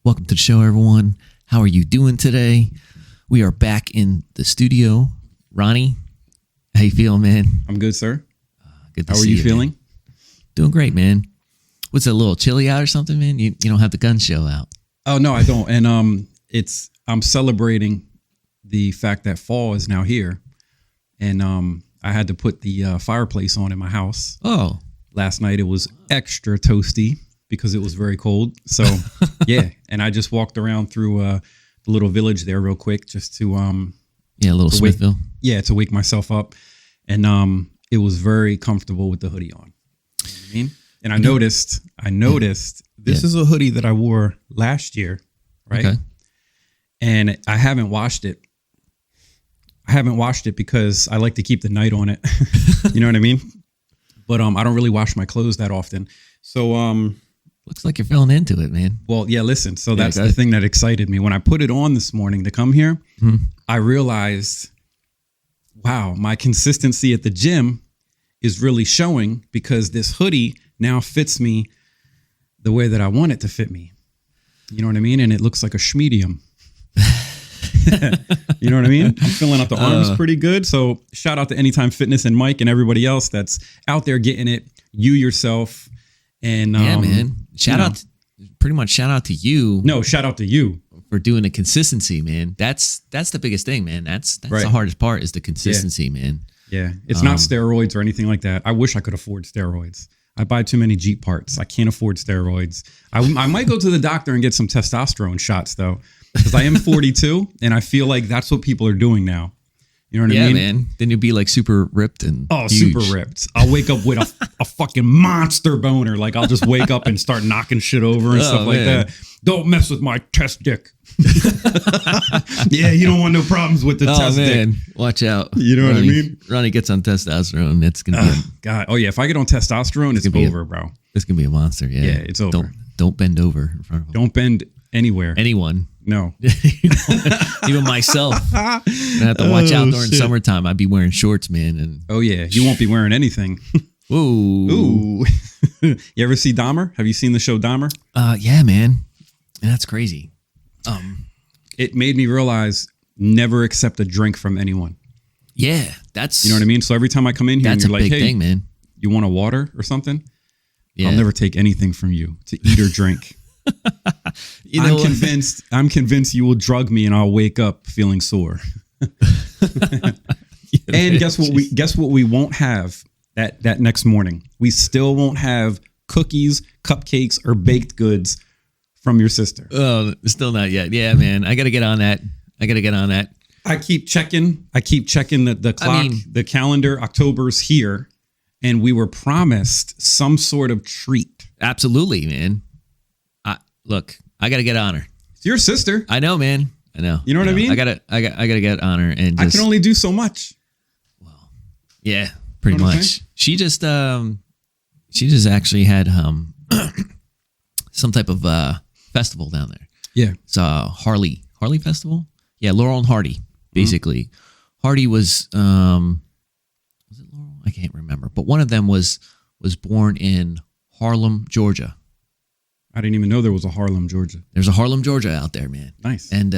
Welcome to the show, everyone. How are you doing today? We are back in the studio. Ronnie, how you feeling, man? I'm good, sir. Good to How are see you feeling? Man. Doing great, man. What's it, a little chilly out or something, man? You don't have the gun show out. Oh no, I don't. And I'm celebrating the fact that fall is now here, and I had to put the fireplace on in my house. Oh, last night it was extra toasty because it was very cold. So yeah, and I just walked around through the little village there real quick just to a little Smithville. To wake myself up, and it was very comfortable with the hoodie on. You know what I mean? And I noticed this is a hoodie that I wore last year, right? Okay. And I haven't washed it. Because I like to keep the night on it. You know what I mean? But I don't really wash my clothes that often. So looks like you're feeling into it, man. Well, yeah, listen. So that's the thing that excited me. When I put it on this morning to come here, I realized, wow, my consistency at the gym is really showing because this hoodie now fits me the way that I want it to fit me. You know what I mean? And it looks like a schmedium. You know what I mean? I'm filling out the arms pretty good. So shout out to Anytime Fitness and Mike and everybody else that's out there getting it. You yourself. And yeah, man. Shout out to you. No, shout out to you for doing the consistency, man. That's the biggest thing, man. That's right. The hardest part is the consistency, man. Yeah. It's not steroids or anything like that. I wish I could afford steroids. I buy too many Jeep parts. I can't afford steroids. I might go to the doctor and get some testosterone shots though, because I am 42 and I feel like that's what people are doing now. You know what I mean? Yeah, man. Then you'll be like super ripped and huge. Super ripped. I'll wake up with a fucking monster boner. Like I'll just wake up and start knocking shit over and stuff like that. Don't mess with my test dick. Yeah, you don't want no problems with the test dick. Watch out. You know what I mean? Ronnie gets on testosterone. It's gonna be God. Oh yeah, if I get on testosterone, it's over, bro. It's gonna be a monster. Yeah, yeah, it's over. Don't bend over in front of him. Don't bend anywhere. Anyone. No. Even myself. I have to watch out during summertime. I'd be wearing shorts, man. And oh yeah, you won't be wearing anything. Ooh. You ever see Dahmer? Have you seen the show Dahmer? Yeah, man. And that's crazy. It made me realize never accept a drink from anyone. Yeah, that's you know what I mean. So every time I come in here, that's and you're a big like, "Hey, thing, man. You want a water or something?" Yeah. I'll never take anything from you to eat or drink. I'm convinced you will drug me and I'll wake up feeling sore. And guess what we won't have that next morning? We still won't have cookies, cupcakes, or baked goods from your sister. Oh, still not yet. Yeah, man. I gotta get on that. I keep checking the clock, the calendar. October's here, and we were promised some sort of treat. Absolutely, man. Look, I gotta get on her. It's your sister. I know, man. I know. You know what I mean? I gotta get on her, and I can only do so much. Well, yeah, pretty much. She just actually had some type of festival down there. Yeah, it's a Harley festival. Yeah, Laurel and Hardy. Basically, Hardy was it Laurel? I can't remember, but one of them was born in Harlem, Georgia. I didn't even know there was a Harlem, Georgia. There's a Harlem, Georgia out there, man. Nice. And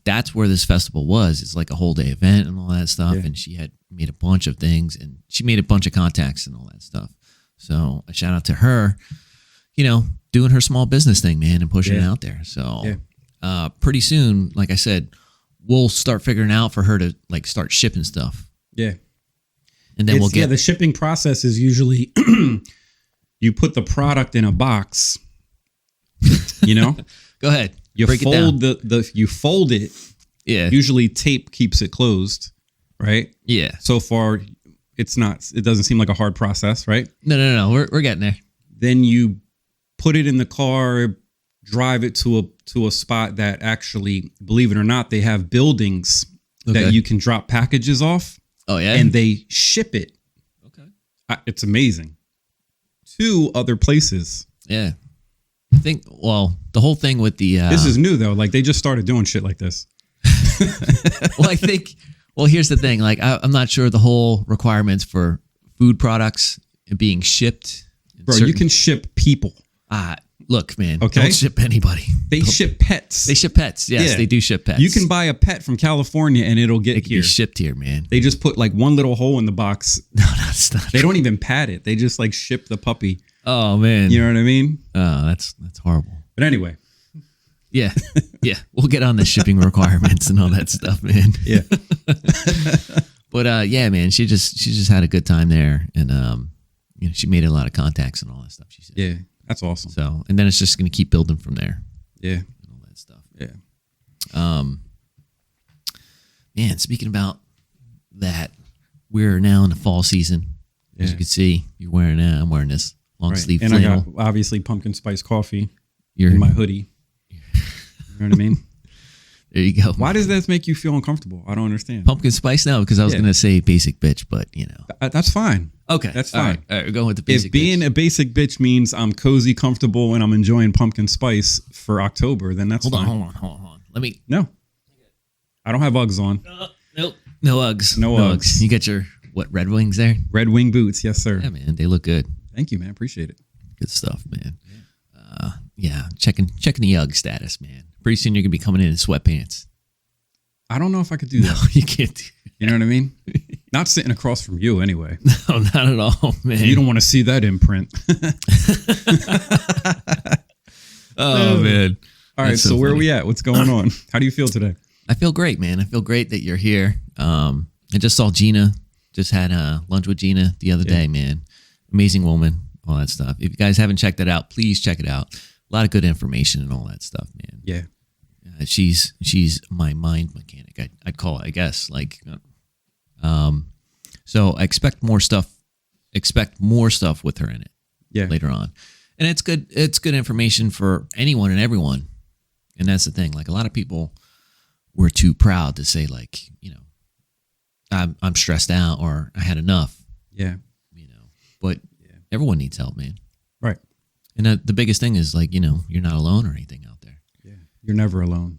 that's where this festival was. It's like a whole day event and all that stuff. Yeah. And she had made a bunch of things and she made a bunch of contacts and all that stuff. So a shout out to her, doing her small business thing, man, and pushing it out there. So pretty soon, like I said, we'll start figuring out for her to like start shipping stuff. Yeah. And then the shipping process is usually you put the product in a box. Go ahead. You break fold it down. You fold it. Yeah. Usually tape keeps it closed, right? Yeah. So far, it doesn't seem like a hard process, right? No. We're getting there. Then you put it in the car, drive it to a spot that actually, believe it or not, they have buildings that you can drop packages off. Oh yeah. And they ship it. Okay. It's amazing. To other places. Yeah. I think, the whole thing with the... this is new, though. Like, they just started doing shit like this. Here's the thing. Like, I'm not sure the whole requirements for food products being shipped. Bro, you can ship people. look, man. Okay. Don't ship anybody. They ship pets. They ship pets. Yes, they do ship pets. You can buy a pet from California and it'll get here. Be shipped here, man. They just put like one little hole in the box. No, that's not. They don't even pat it. They just like ship the puppy. Oh man. You know what I mean? Oh, that's horrible. But anyway. Yeah. Yeah. We'll get on the shipping requirements and all that stuff, man. Yeah. But yeah, man, she just had a good time there, and you know, she made a lot of contacts and all that stuff. She said. Yeah, that's awesome. So, and then it's just going to keep building from there. Yeah, and all that stuff. Yeah. Man, speaking about that, we're now in the fall season. As you can see, you're wearing that. I'm wearing this long sleeve and flannel. I got obviously pumpkin spice coffee in my hoodie. You know what I mean? There you go. Why does that make you feel uncomfortable? I don't understand. Pumpkin spice? No, because I was going to say basic bitch, but you know. That's fine. Okay. That's fine. All right, we're going with the basic If being bitch. a basic bitch means I'm cozy, comfortable, and I'm enjoying pumpkin spice for October, then that's fine. Hold on. Let me. No. I don't have Uggs on. Nope. No Uggs. No Uggs. You got your, Red Wings there? Red Wing boots. Yes, sir. Yeah, man. They look good. Thank you, man. Appreciate it. Good stuff, man. Yeah. Checking the Ugg status, man. Pretty soon you're going to be coming in sweatpants. I don't know if I could do that. No, you can't do that. You know what I mean? Not sitting across from you anyway. No, not at all, man. You don't want to see that imprint. Oh, man. All right, That's so where are funny. we at? What's going on? How do you feel today? I feel great, man. I feel great that you're here. I just saw Gina. Just had lunch with Gina the other day, man. Amazing woman, all that stuff. If you guys haven't checked that out, please check it out. A lot of good information and all that stuff, man. Yeah. She's my mind mechanic. I'd call it, I guess. Like, so I expect more stuff. Expect more stuff with her in it. Yeah. Later on, and it's good. It's good information for anyone and everyone. And that's the thing. Like a lot of people were too proud to say, like, you know, I'm stressed out or I had enough. Yeah. You know, but everyone needs help, man. Right. And the biggest thing is, like, you know, you're not alone or anything out there. Yeah. You're never alone.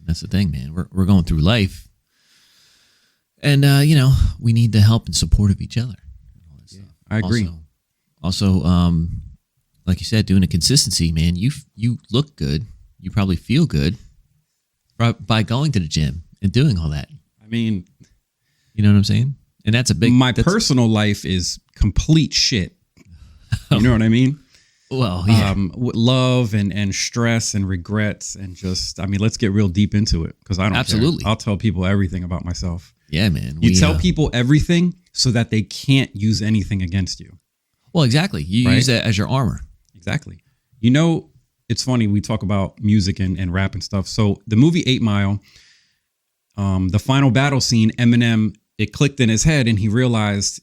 That's the thing, man. We're going through life, and you know, we need the help and support of each other. All that stuff. I agree. Also, like you said, doing a consistency, man. You look good. You probably feel good by going to the gym and doing all that. I mean, you know what I'm saying? And that's a big. My personal life is complete shit. You know what I mean? Well, yeah. With love and stress and regrets and just, I mean, let's get real deep into it because I don't Absolutely. care. I'll tell people everything about myself. Yeah, man. You tell people everything so that they can't use anything against you. Well, exactly. You use that as your armor. Exactly. You know, it's funny. We talk about music and rap and stuff. So the movie 8 Mile, the final battle scene, Eminem, it clicked in his head and he realized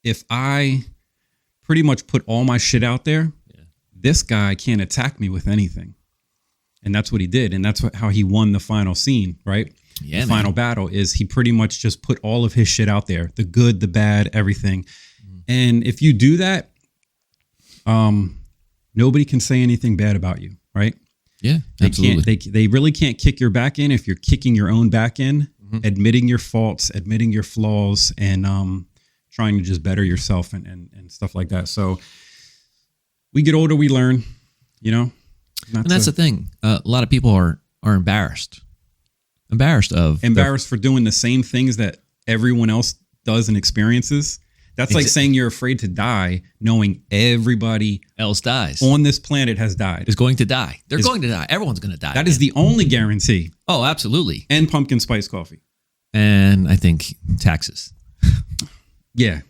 if I pretty much put all my shit out there, this guy can't attack me with anything. And that's what he did. And that's how he won the final scene, right? Yeah, the final battle is he pretty much just put all of his shit out there, the good, the bad, everything. And if you do that, nobody can say anything bad about you, right? Yeah, absolutely. They really can't kick your back in if you're kicking your own back in, admitting your faults, admitting your flaws, and trying to just better yourself and stuff like that. So we get older, we learn, you know. And that's the thing. A lot of people are embarrassed. Embarrassed for doing the same things that everyone else does and experiences. That's like saying you're afraid to die, knowing everybody else dies on this planet has died. Is going to die. They're going to die. Everyone's going to die. That is the only guarantee. Oh, absolutely. And pumpkin spice coffee. And I think taxes. Yeah.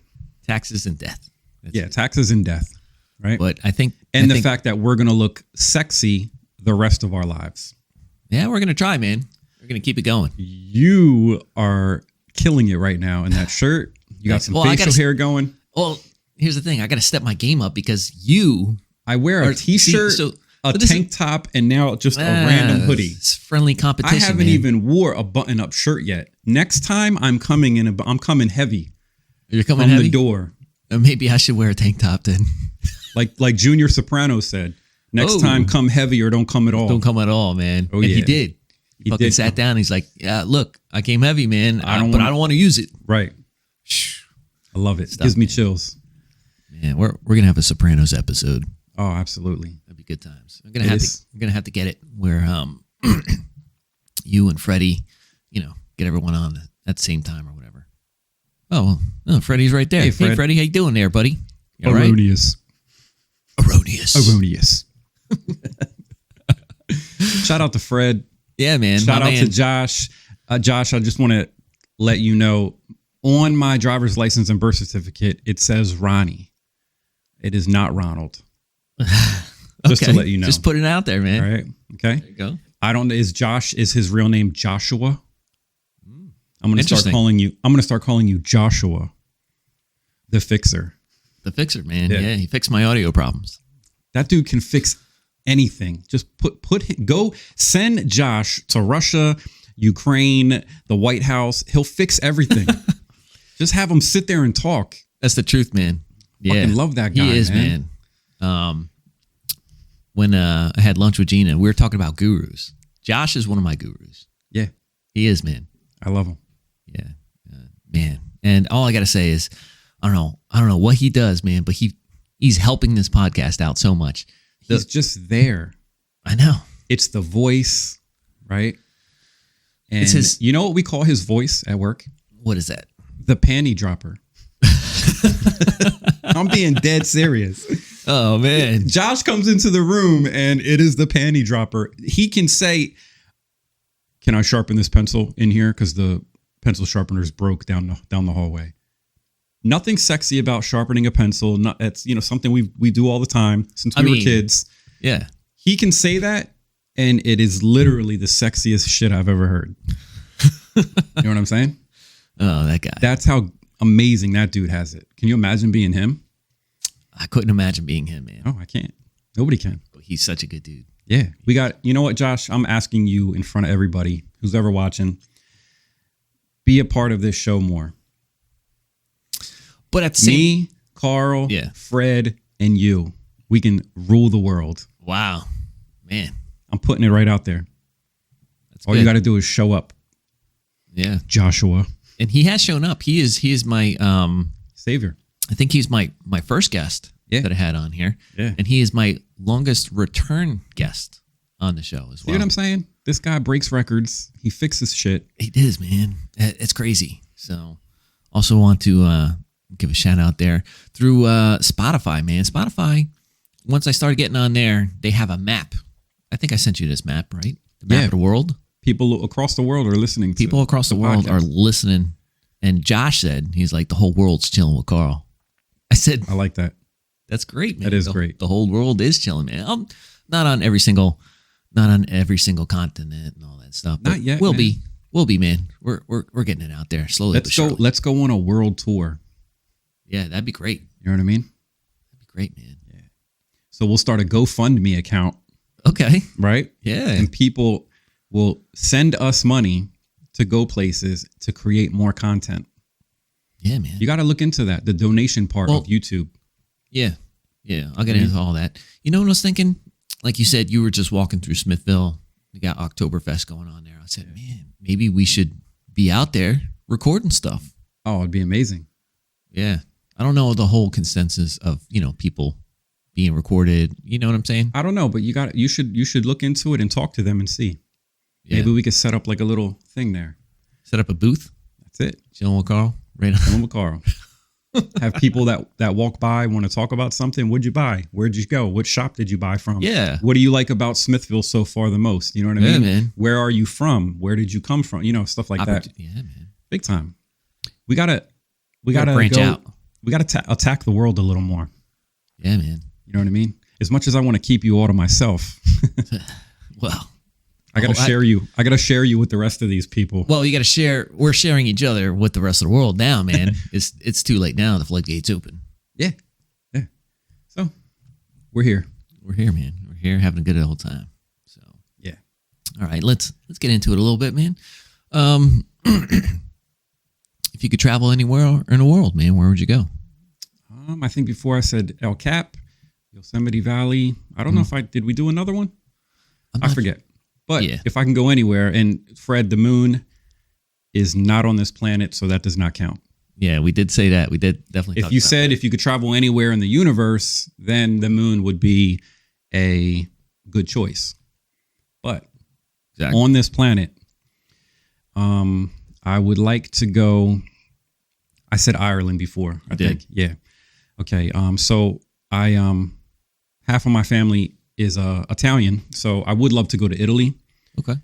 Taxes and death. That's taxes and death. Right. But I think. And the fact that we're going to look sexy the rest of our lives. Yeah, we're going to try, man. We're going to keep it going. You are killing it right now in that shirt. You got some facial hair going. Well, here's the thing. I got to step my game up because I wear a t-shirt, a tank top, and now just a random hoodie. It's friendly competition. I haven't even wore a button-up shirt yet. Next time, I'm coming heavy. You're coming from heavy? The door. Maybe I should wear a tank top then. like Junior Soprano said. Next time, come heavy or don't come at all. Don't come at all, man. And he did. He fucking sat down. He's like, "Yeah, look, I came heavy, man. But I don't want to use it." Right. I love it. Gives me chills. Man, we're gonna have a Sopranos episode. Oh, absolutely. That'd be good times. I'm gonna have to get it where you and Freddie, get everyone on at the same time or whatever. Oh, Freddie's right there. Hey, Fred. Hey, Freddie, how you doing there, buddy? You all right? Erroneous. Shout out to Fred. Yeah, man. Shout out to Josh. Josh, I just want to let you know, on my driver's license and birth certificate, it says Ronnie. It is not Ronald. Just to let you know. Just put it out there, man. All right. Okay. There you go. Is his real name Joshua? I'm going to start calling you Joshua, the fixer. The fixer, man. Yeah, he fixed my audio problems. That dude can fix anything. Just go send Josh to Russia, Ukraine, the White House. He'll fix everything. Just have him sit there and talk. That's the truth, man. Yeah. Fucking love that guy. He is, man. When I had lunch with Gina, we were talking about gurus. Josh is one of my gurus. Yeah. He is, man. I love him. Yeah. Man. And all I got to say is, I don't know what he does, man, but he's helping this podcast out so much. He's just there. I know. It's the voice, right? And you know what we call his voice at work? What is that? The panty dropper. I'm being dead serious. Oh, man. Josh comes into the room and it is the panty dropper. He can say, "Can I sharpen this pencil in here? Because the pencil sharpener is broke down the hallway." Nothing sexy about sharpening a pencil. It's something we do all the time since we were kids. Yeah. He can say that, and it is literally the sexiest shit I've ever heard. You know what I'm saying? Oh, that guy. That's how amazing that dude has it. Can you imagine being him? I couldn't imagine being him, man. Oh, I can't. Nobody can. He's such a good dude. Yeah. You know what, Josh? I'm asking you in front of everybody who's ever watching, be a part of this show more. But at the same... Me, Carl, Fred, and you, we can rule the world. Wow. Man. I'm putting it right out there. All you got to do is show up. Yeah. Joshua. And he has shown up. He is my... savior. I think he's my first guest that I had on here. Yeah. And he is my longest return guest on the show as well. See what I'm saying? This guy breaks records. He fixes shit. He does, man. It's crazy. So also want to give a shout out there through Spotify, man. Spotify, once I started getting on there, they have a map. I think I sent you this map, right? The map of the world. People across the world are listening. People across the world are listening. And Josh said, he's like, the whole world's chilling with Carl. I said, I like that. That's great, man. That is great. The whole world is chilling, man. Not on every single continent and all that stuff. Not yet. We'll be, man. We're getting it out there slowly. Let's go on a world tour. Yeah, that'd be great. You know what I mean? That'd be great, man. Yeah. So we'll start a GoFundMe account. Okay. Right? Yeah. And people will send us money to go places to create more content. Yeah, man. You got to look into that, the donation part of YouTube. Yeah. Yeah. I'll get into all that. You know what I was thinking? Like you said, you were just walking through Smithville. You got Oktoberfest going on there. I said, man, maybe we should be out there recording stuff. Oh, it'd be amazing. Yeah. I don't know the whole consensus of, people being recorded. You know what I'm saying? I don't know, but you should look into it and talk to them and see. Yeah. Maybe we could set up like a little thing there. Set up a booth. That's it. Chilling with Carl. Right. Chilling with Carl. Have people that walk by want to talk about something. What'd you buy? Where'd you go? What shop did you buy from? Yeah. What do you like about Smithville so far the most? You know what I mean? Man. Where are you from? Where did you come from? Stuff like that. Yeah, man. Big time. We gotta branch out. We gotta attack the world a little more. Yeah, man. You know what I mean? As much as I want to keep you all to myself. Well, I gotta share you. I gotta share you with the rest of these people. Well, you gotta share. We're sharing each other with the rest of the world now, man. It's too late now. The floodgates open. Yeah. So we're here. We're here, man. We're here having a good old time. So yeah. All right, let's get into it a little bit, man. If you could travel anywhere in the world, man, where would you go? I think before I said El Cap, Yosemite Valley. I don't know if did we do another one? I forget. But if I can go anywhere, and Fred, the moon is not on this planet, so that does not count. Yeah, we did say that. We did definitely. If you said if you could travel anywhere in the universe, then the moon would be a good choice. But on this planet, I would like to go. I said Ireland before. I think. Yeah. Okay. So I half of my family is Italian, so I would love to go to Italy. Okay.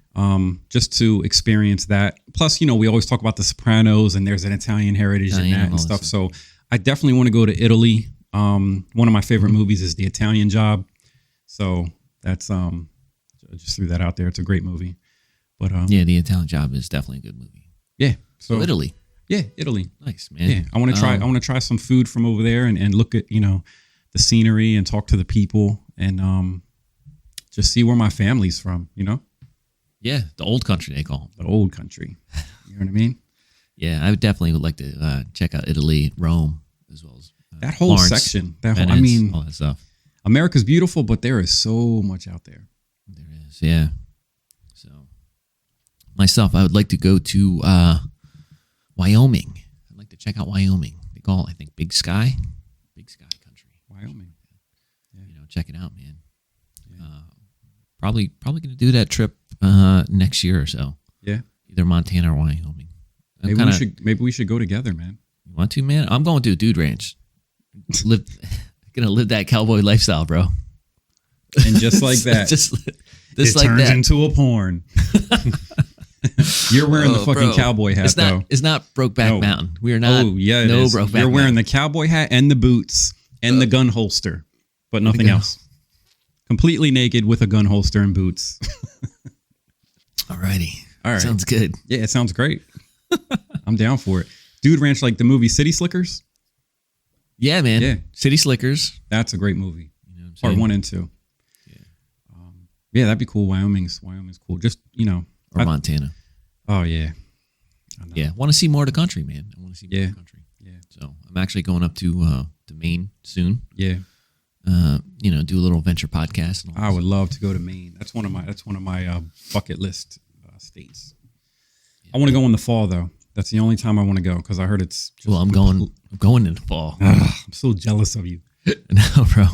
Just to experience that. Plus, we always talk about the Sopranos, and there's an Italian heritage in that and stuff. So I definitely want to go to Italy. One of my favorite movies is The Italian Job. So that's I just threw that out there. It's a great movie. But yeah, The Italian Job is definitely a good movie. Yeah. So Italy. Yeah, Italy. Nice, man. Yeah, I want to try. I want to try some food from over there and look at the scenery and talk to the people and just see where my family's from. Yeah, the old country they call the old country. You know what I mean? Yeah, I would like to check out Italy, Rome, as well as that whole Florence, section. Venice, all that stuff. America's beautiful, but there is so much out there. There is, yeah. So myself, I would like to go to Wyoming. I'd like to check out Wyoming. They call it, I think, Big Sky country. Wyoming. Yeah. Check it out, man. Yeah. Probably going to do that trip next year or so. Yeah. Either Montana or Wyoming. Maybe we should go together, man. You want to, man? I'm going to a dude ranch. Gonna live that cowboy lifestyle, bro. And just like that, it like turns that. into a porn. You're wearing the fucking cowboy hat, though. It's not Brokeback Mountain. We are not. Oh yeah, no Brokeback Mountain. You're wearing the cowboy hat and the boots and the gun holster, but nothing else. Completely naked with a gun holster and boots. Alrighty. All right. Sounds good. Yeah, it sounds great. I'm down for it. Dude Ranch, like the movie City Slickers. Yeah, man. Yeah. City Slickers. That's a great movie. Part 1 and 2. Yeah. Yeah, that'd be cool. Wyoming's cool. Just, Or Montana. Oh, yeah. Yeah. Want to see more of the country, man. I want to see more of the country. Yeah. So I'm actually going up to Maine soon. Yeah. Do a little venture podcast. And all I would love to go to Maine. That's one of my bucket list states. Yeah. I want to go in the fall, though. That's the only time I want to go because I heard it's. I'm going in the fall. I'm so jealous of you. No, bro.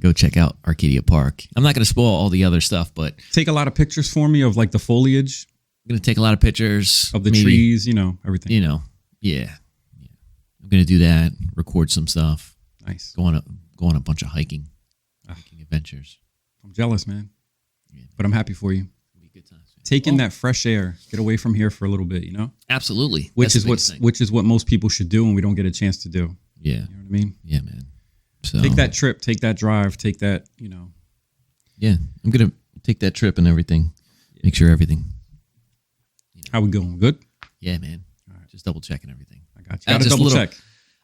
Go check out Arcadia Park. I'm not going to spoil all the other stuff, but take a lot of pictures for me of like the foliage. I'm going to take a lot of pictures of the trees. Everything. Yeah. I'm going to do that. Record some stuff. Nice. Go on a bunch of hiking adventures. I'm jealous, man. Yeah. But I'm happy for you. Good times. Take in that fresh air. Get away from here for a little bit, Absolutely. Which is what most people should do and we don't get a chance to do. Yeah. You know what I mean? Yeah, man. So take that trip, take that drive, take that, Yeah. I'm going to take that trip and everything. Make sure everything. How we going? Good? Yeah, man. All right. Just double checking everything. I got you. Got to double check.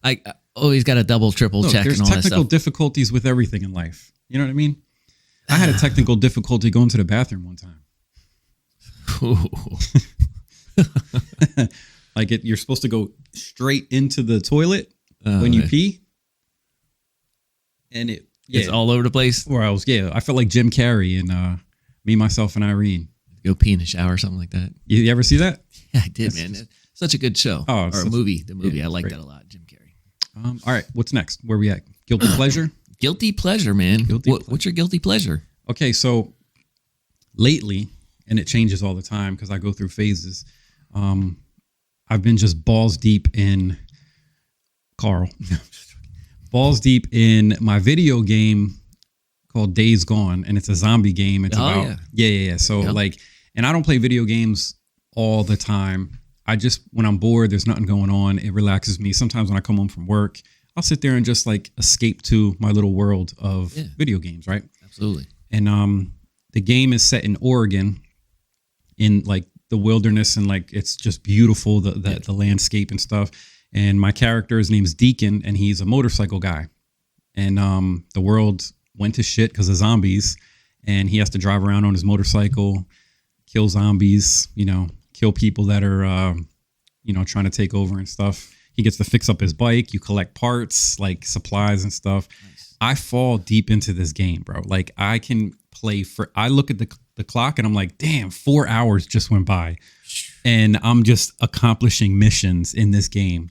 I always got to double, triple check and all that stuff. There's technical difficulties with everything in life. You know what I mean? I had a technical difficulty going to the bathroom one time. Like you're supposed to go straight into the toilet when you pee. And it's all over the place. Where I felt like Jim Carrey and Me, Myself, and Irene. Go pee in the shower or something like that. You ever see that? Yeah, I did, man. Such a good show. Oh, or a movie. The movie. I like that a lot, Jim Carrey. All right, what's next? Where we at? Guilty pleasure? Guilty pleasure, man. What's your guilty pleasure? Okay, so lately, and it changes all the time because I go through phases. I've been just balls deep in balls deep in my video game called Days Gone, and it's a zombie game. It's yeah. So and I don't play video games all the time. I just, when I'm bored, there's nothing going on, it relaxes me. Sometimes when I come home from work, I'll sit there and just like escape to my little world of video games, right? Absolutely. And the game is set in Oregon, in like the wilderness, and like it's just beautiful, the landscape and stuff. And my character, his name's Deacon, and he's a motorcycle guy. And the world went to shit because of zombies, and he has to drive around on his motorcycle, kill zombies, kill people that are, trying to take over and stuff. He gets to fix up his bike. You collect parts, like supplies and stuff. Nice. I fall deep into this game, bro. Like I can play I look at the clock and I'm like, damn, 4 hours just went by. And I'm just accomplishing missions in this game.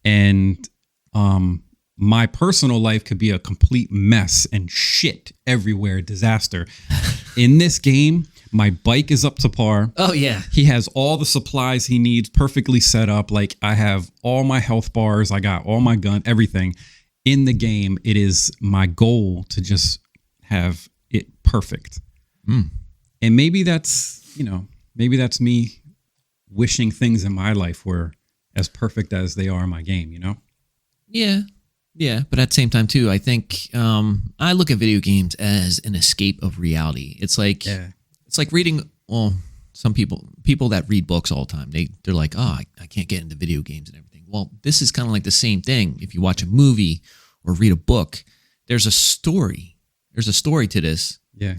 And my personal life could be a complete mess and shit everywhere, disaster. In this game, my bike is up to par. Oh, yeah. He has all the supplies he needs perfectly set up. Like, I have all my health bars. I got all my gun, everything. In the game, it is my goal to just have it perfect. And maybe that's, maybe that's me wishing things in my life were as perfect as they are in my game, Yeah, but at the same time too, I think I look at video games as an escape of reality. It's like it's like reading. Well, some people that read books all the time, they're like, oh, I can't get into video games and everything. Well, this is kind of like the same thing. If you watch a movie or read a book, there's a story. There's a story to this. Yeah,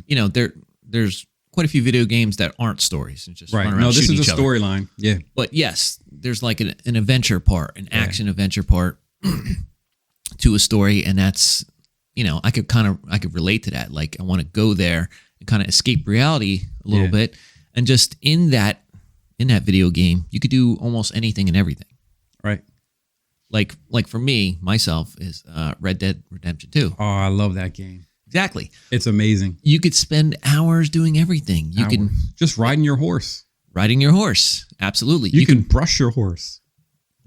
there's quite a few video games that aren't stories. It's just right. run around No, this shooting is a each other. storyline. Yeah, but yes, there's like an adventure part, an action adventure part. To a story, and that's I could relate to that. Like, I want to go there and kind of escape reality a little bit, and just in that video game, you could do almost anything and everything. Right. Like for me, myself is Red Dead Redemption 2. Oh, I love that game. Exactly. It's amazing. You could spend hours doing everything. You can just riding your horse. Riding your horse. Absolutely. You can brush your horse.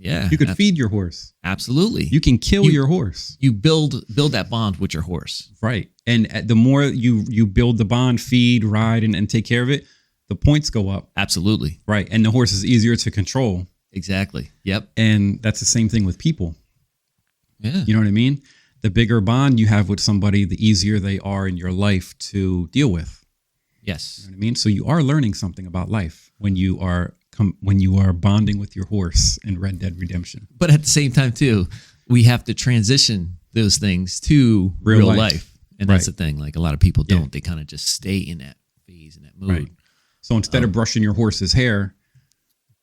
Yeah. You could feed your horse. Absolutely. You can kill your horse. You build that bond with your horse. Right. And the more you build the bond, feed, ride, and take care of it, the points go up. Absolutely. Right. And the horse is easier to control. Exactly. Yep. And that's the same thing with people. Yeah. You know what I mean? The bigger bond you have with somebody, the easier they are in your life to deal with. Yes. You know what I mean? So you are learning something about life when you are bonding with your horse in Red Dead Redemption. But at the same time, too, we have to transition those things to real life. And that's the thing. Like, a lot of people don't. They kind of just stay in that phase, in that mood. Right. So instead of brushing your horse's hair,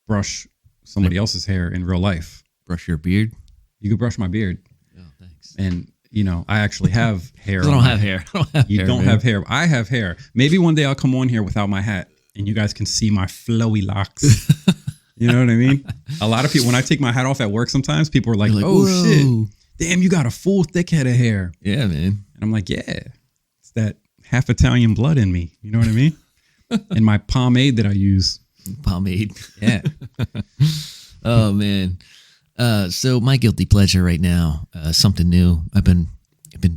brush somebody else's hair in real life. Brush your beard? You could brush my beard. Oh, thanks. And, I actually have hair. I don't have hair. You don't have hair. I have hair. Maybe one day I'll come on here without my hat, and you guys can see my flowy locks. You know what I mean? A lot of people, when I take my hat off at work sometimes, people are like, oh, whoa, shit. Damn, you got a full thick head of hair. Yeah, man. And I'm like, yeah, it's that half Italian blood in me. You know what I mean? And my pomade that I use. Pomade. Yeah. Oh, man. So my guilty pleasure right now, something new. I've been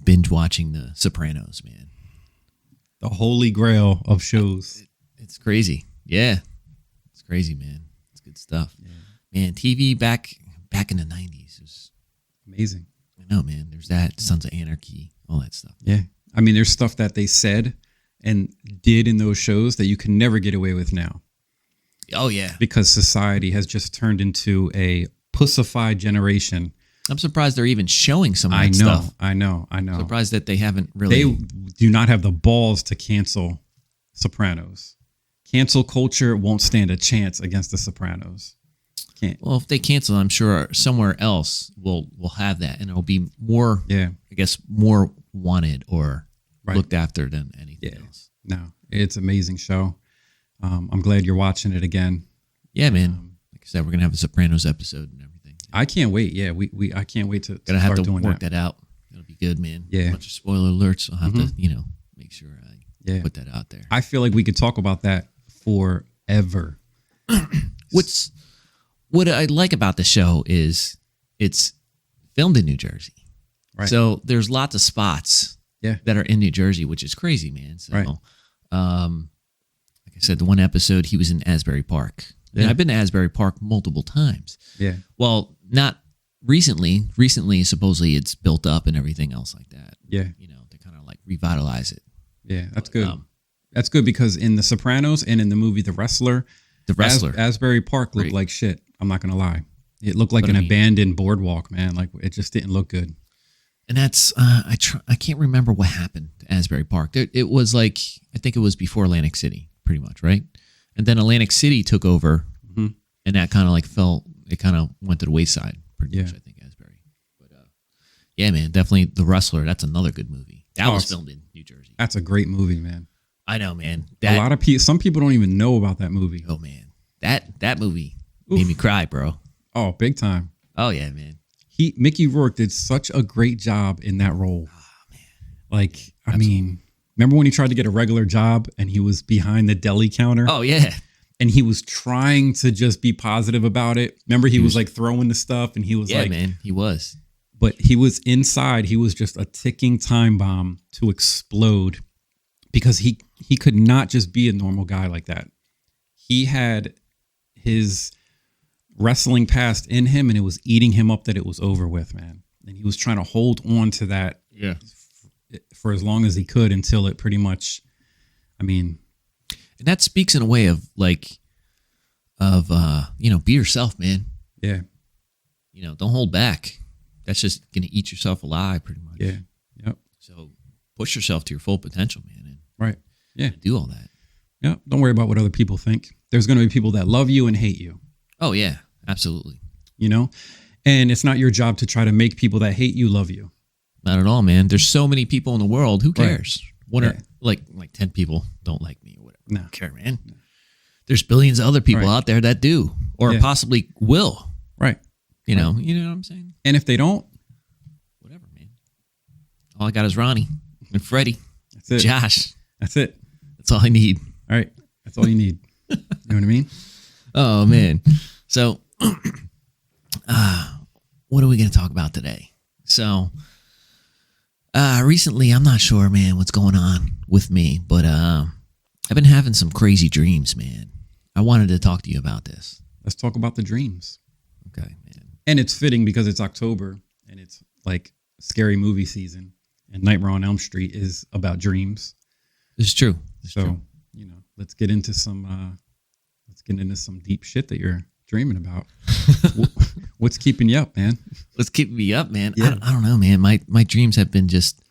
binge watching The Sopranos, man. The holy grail of shows. It's crazy. Yeah. It's crazy, man. It's good stuff. Yeah. Man, TV back in the 90s was amazing. I know, man. There's that, Sons of Anarchy, all that stuff. Yeah. I mean, there's stuff that they said and did in those shows that you can never get away with now. Oh, yeah. Because society has just turned into a pussified generation. I'm surprised they're even showing some of that stuff. I know. Surprised that they haven't really. They do not have the balls to cancel Sopranos. Cancel culture won't stand a chance against The Sopranos. Can't. Well, if they cancel, I'm sure somewhere else will have that, and it'll be more. Yeah. I guess more wanted or looked after than anything else. No, it's an amazing show. I'm glad you're watching it again. Yeah, man. Like I said, we're gonna have a Sopranos episode and everything. I can't wait. Yeah, I can't wait to gonna have start to doing work that out. It'll be good, man. Yeah. A bunch of spoiler alerts. I'll have to, make sure I put that out there. I feel like we could talk about that forever. What I like about the show is it's filmed in New Jersey. Right. So there's lots of spots that are in New Jersey, which is crazy, man. So, like I said, the one episode, he was in Asbury Park. Yeah. And I've been to Asbury Park multiple times. Yeah. Well, not recently. Recently, supposedly it's built up and everything else like that. Yeah. They kind of like revitalize it. Yeah, that's good. That's good because in The Sopranos and in the movie The Wrestler, Asbury Park looked like shit. I'm not going to lie. It looked like abandoned boardwalk, man. Like, it just didn't look good. And that's, I can't remember what happened to Asbury Park. It was like, I think it was before Atlantic City, pretty much, right? And then Atlantic City took over, and that kind of like it kind of went to the wayside, pretty much, I think, Asbury. But yeah, man, definitely The Wrestler. That's another good movie. That was filmed in New Jersey. That's a great movie, man. I know, man. A lot of people, some people don't even know about that movie. Oh, man. That movie made me cry, bro. Oh, big time. Oh, yeah, man. Mickey Rourke did such a great job in that role. Oh, man. Like, I mean, remember when he tried to get a regular job and he was behind the deli counter? Oh, yeah. And he was trying to just be positive about it. Remember, he was like throwing the stuff and he was like... Yeah, man, he was. But he was inside. He was just a ticking time bomb to explode because he could not just be a normal guy like that. He had his wrestling past in him and it was eating him up that it was over with, man. And he was trying to hold on to that for as long as he could until it pretty much, I mean... And that speaks in a way of like, be yourself, man. Yeah. Don't hold back. That's just going to eat yourself alive pretty much. Yeah. Yep. So push yourself to your full potential, man. And right. Yeah. Do all that. Yeah. Don't worry about what other people think. There's going to be people that love you and hate you. Oh, yeah. Absolutely. And it's not your job to try to make people that hate you love you. Not at all, man. There's so many people in the world. Who cares? What are like 10 people don't like me or whatever. No. I don't care, man. No. There's billions of other people out there that do or possibly will. Right. You know what I'm saying? And if they don't, whatever, man. All I got is Ronnie and Freddie. That's it. Josh. That's it. That's all I need. All right. That's all you need. You know what I mean? Oh, man. So, what are we going to talk about today? So, recently, I'm not sure, man, what's going on with me, but I've been having some crazy dreams, man. I wanted to talk to you about this. Let's talk about the dreams. Okay, man. And it's fitting because it's October and it's like scary movie season, and Nightmare on Elm Street is about dreams. It's true. Let's get into some deep shit that you're dreaming about. What's keeping you up, man? What's keeping me up, man? Yeah. I don't know, man. My dreams have been just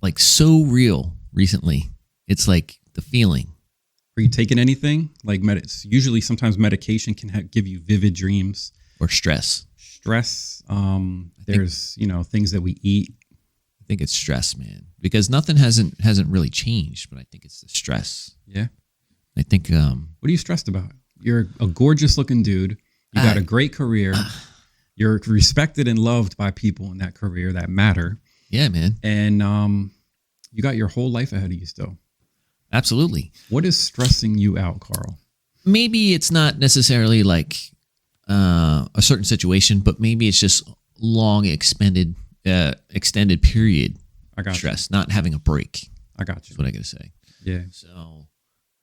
like so real recently. It's like the feeling. Are you taking anything? Like usually sometimes medication can give you vivid dreams. Or stress. There's things that we eat. I think it's stress, man, because nothing hasn't really changed, but I think it's the stress. Yeah. I think. What are you stressed about? You're a gorgeous looking dude. You got a great career. You're respected and loved by people in that career that matter. Yeah, man. And you got your whole life ahead of you still. Absolutely. What is stressing you out, Carl? Maybe it's not necessarily like a certain situation, but maybe it's just long extended period stress, not having a break. I got you. That's what I gotta say. Yeah. So,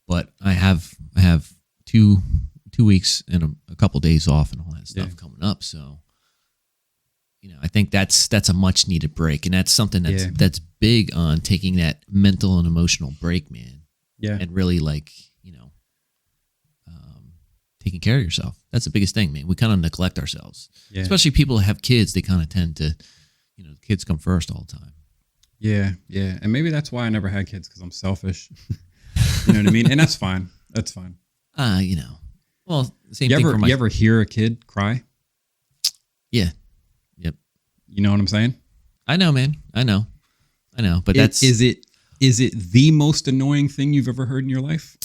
but I have 2 weeks and a couple days off and all that stuff coming up. So, I think that's a much needed break, and that's something that's big on taking that mental and emotional break, man. Yeah. And really taking care of yourself. That's the biggest thing, man. We kind of neglect ourselves, especially people who have kids. They kind of tend to, kids come first all the time. Yeah. Yeah. And maybe that's why I never had kids, because I'm selfish. You know what I mean? And that's fine. That's fine. Well, same thing for you ever hear a kid cry? Yeah. Yep. You know what I'm saying? I know, man. I know. But is it the most annoying thing you've ever heard in your life?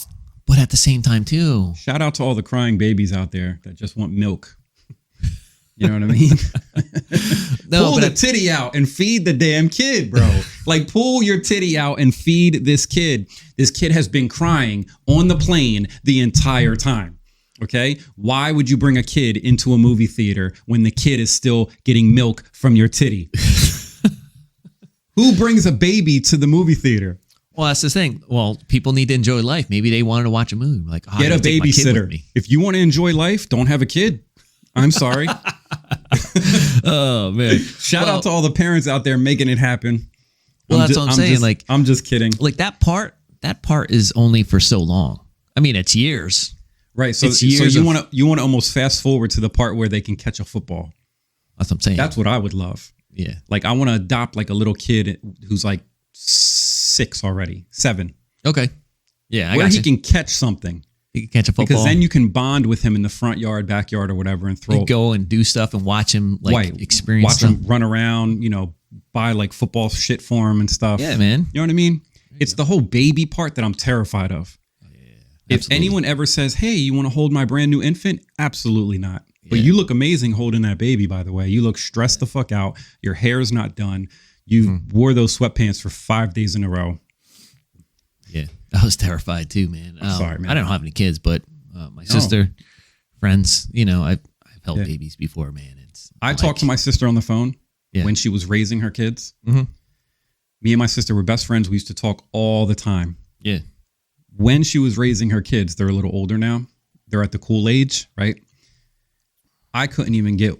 But at the same time, too. Shout out to all the crying babies out there that just want milk. You know what I mean? Pull the titty out and feed the damn kid, bro. Like, pull your titty out and feed this kid. This kid has been crying on the plane the entire time. Okay? Why would you bring a kid into a movie theater when the kid is still getting milk from your titty? Who brings a baby to the movie theater? Well, that's the thing. Well, people need to enjoy life. Maybe they wanted to watch a movie. Like, get a babysitter. If you want to enjoy life, don't have a kid. I'm sorry. Oh, man. Shout out to all the parents out there making it happen. Well, that's what I'm saying. I'm just kidding. Like that part is only for so long. I mean, it's years. Right. So you want to almost fast forward to the part where they can catch a football. That's what I'm saying. That's what I would love. Yeah. Like, I want to adopt like a little kid who's like 6 already, 7. Okay. Yeah. Where he can catch something. He can catch a football. Because then you can bond with him in the front yard, backyard, or whatever, and throw. Go and do stuff and watch him experience. Watch him run around. Buy like football shit for him and stuff. Yeah, man. You know what I mean? It's the whole baby part that I'm terrified of. Oh, yeah. If anyone ever says, "Hey, you want to hold my brand new infant?" Absolutely not. But you look amazing holding that baby, by the way. You look stressed the fuck out. Your hair's not done. You wore those sweatpants for 5 days in a row. Yeah, I was terrified too, man. I'm sorry, man. I don't have any kids, but my sister, friends, I've held babies before, man. I talked to my sister on the phone when she was raising her kids. Mm-hmm. Me and my sister were best friends. We used to talk all the time. Yeah. When she was raising her kids, they're a little older now. They're at the cool age, right? I couldn't even get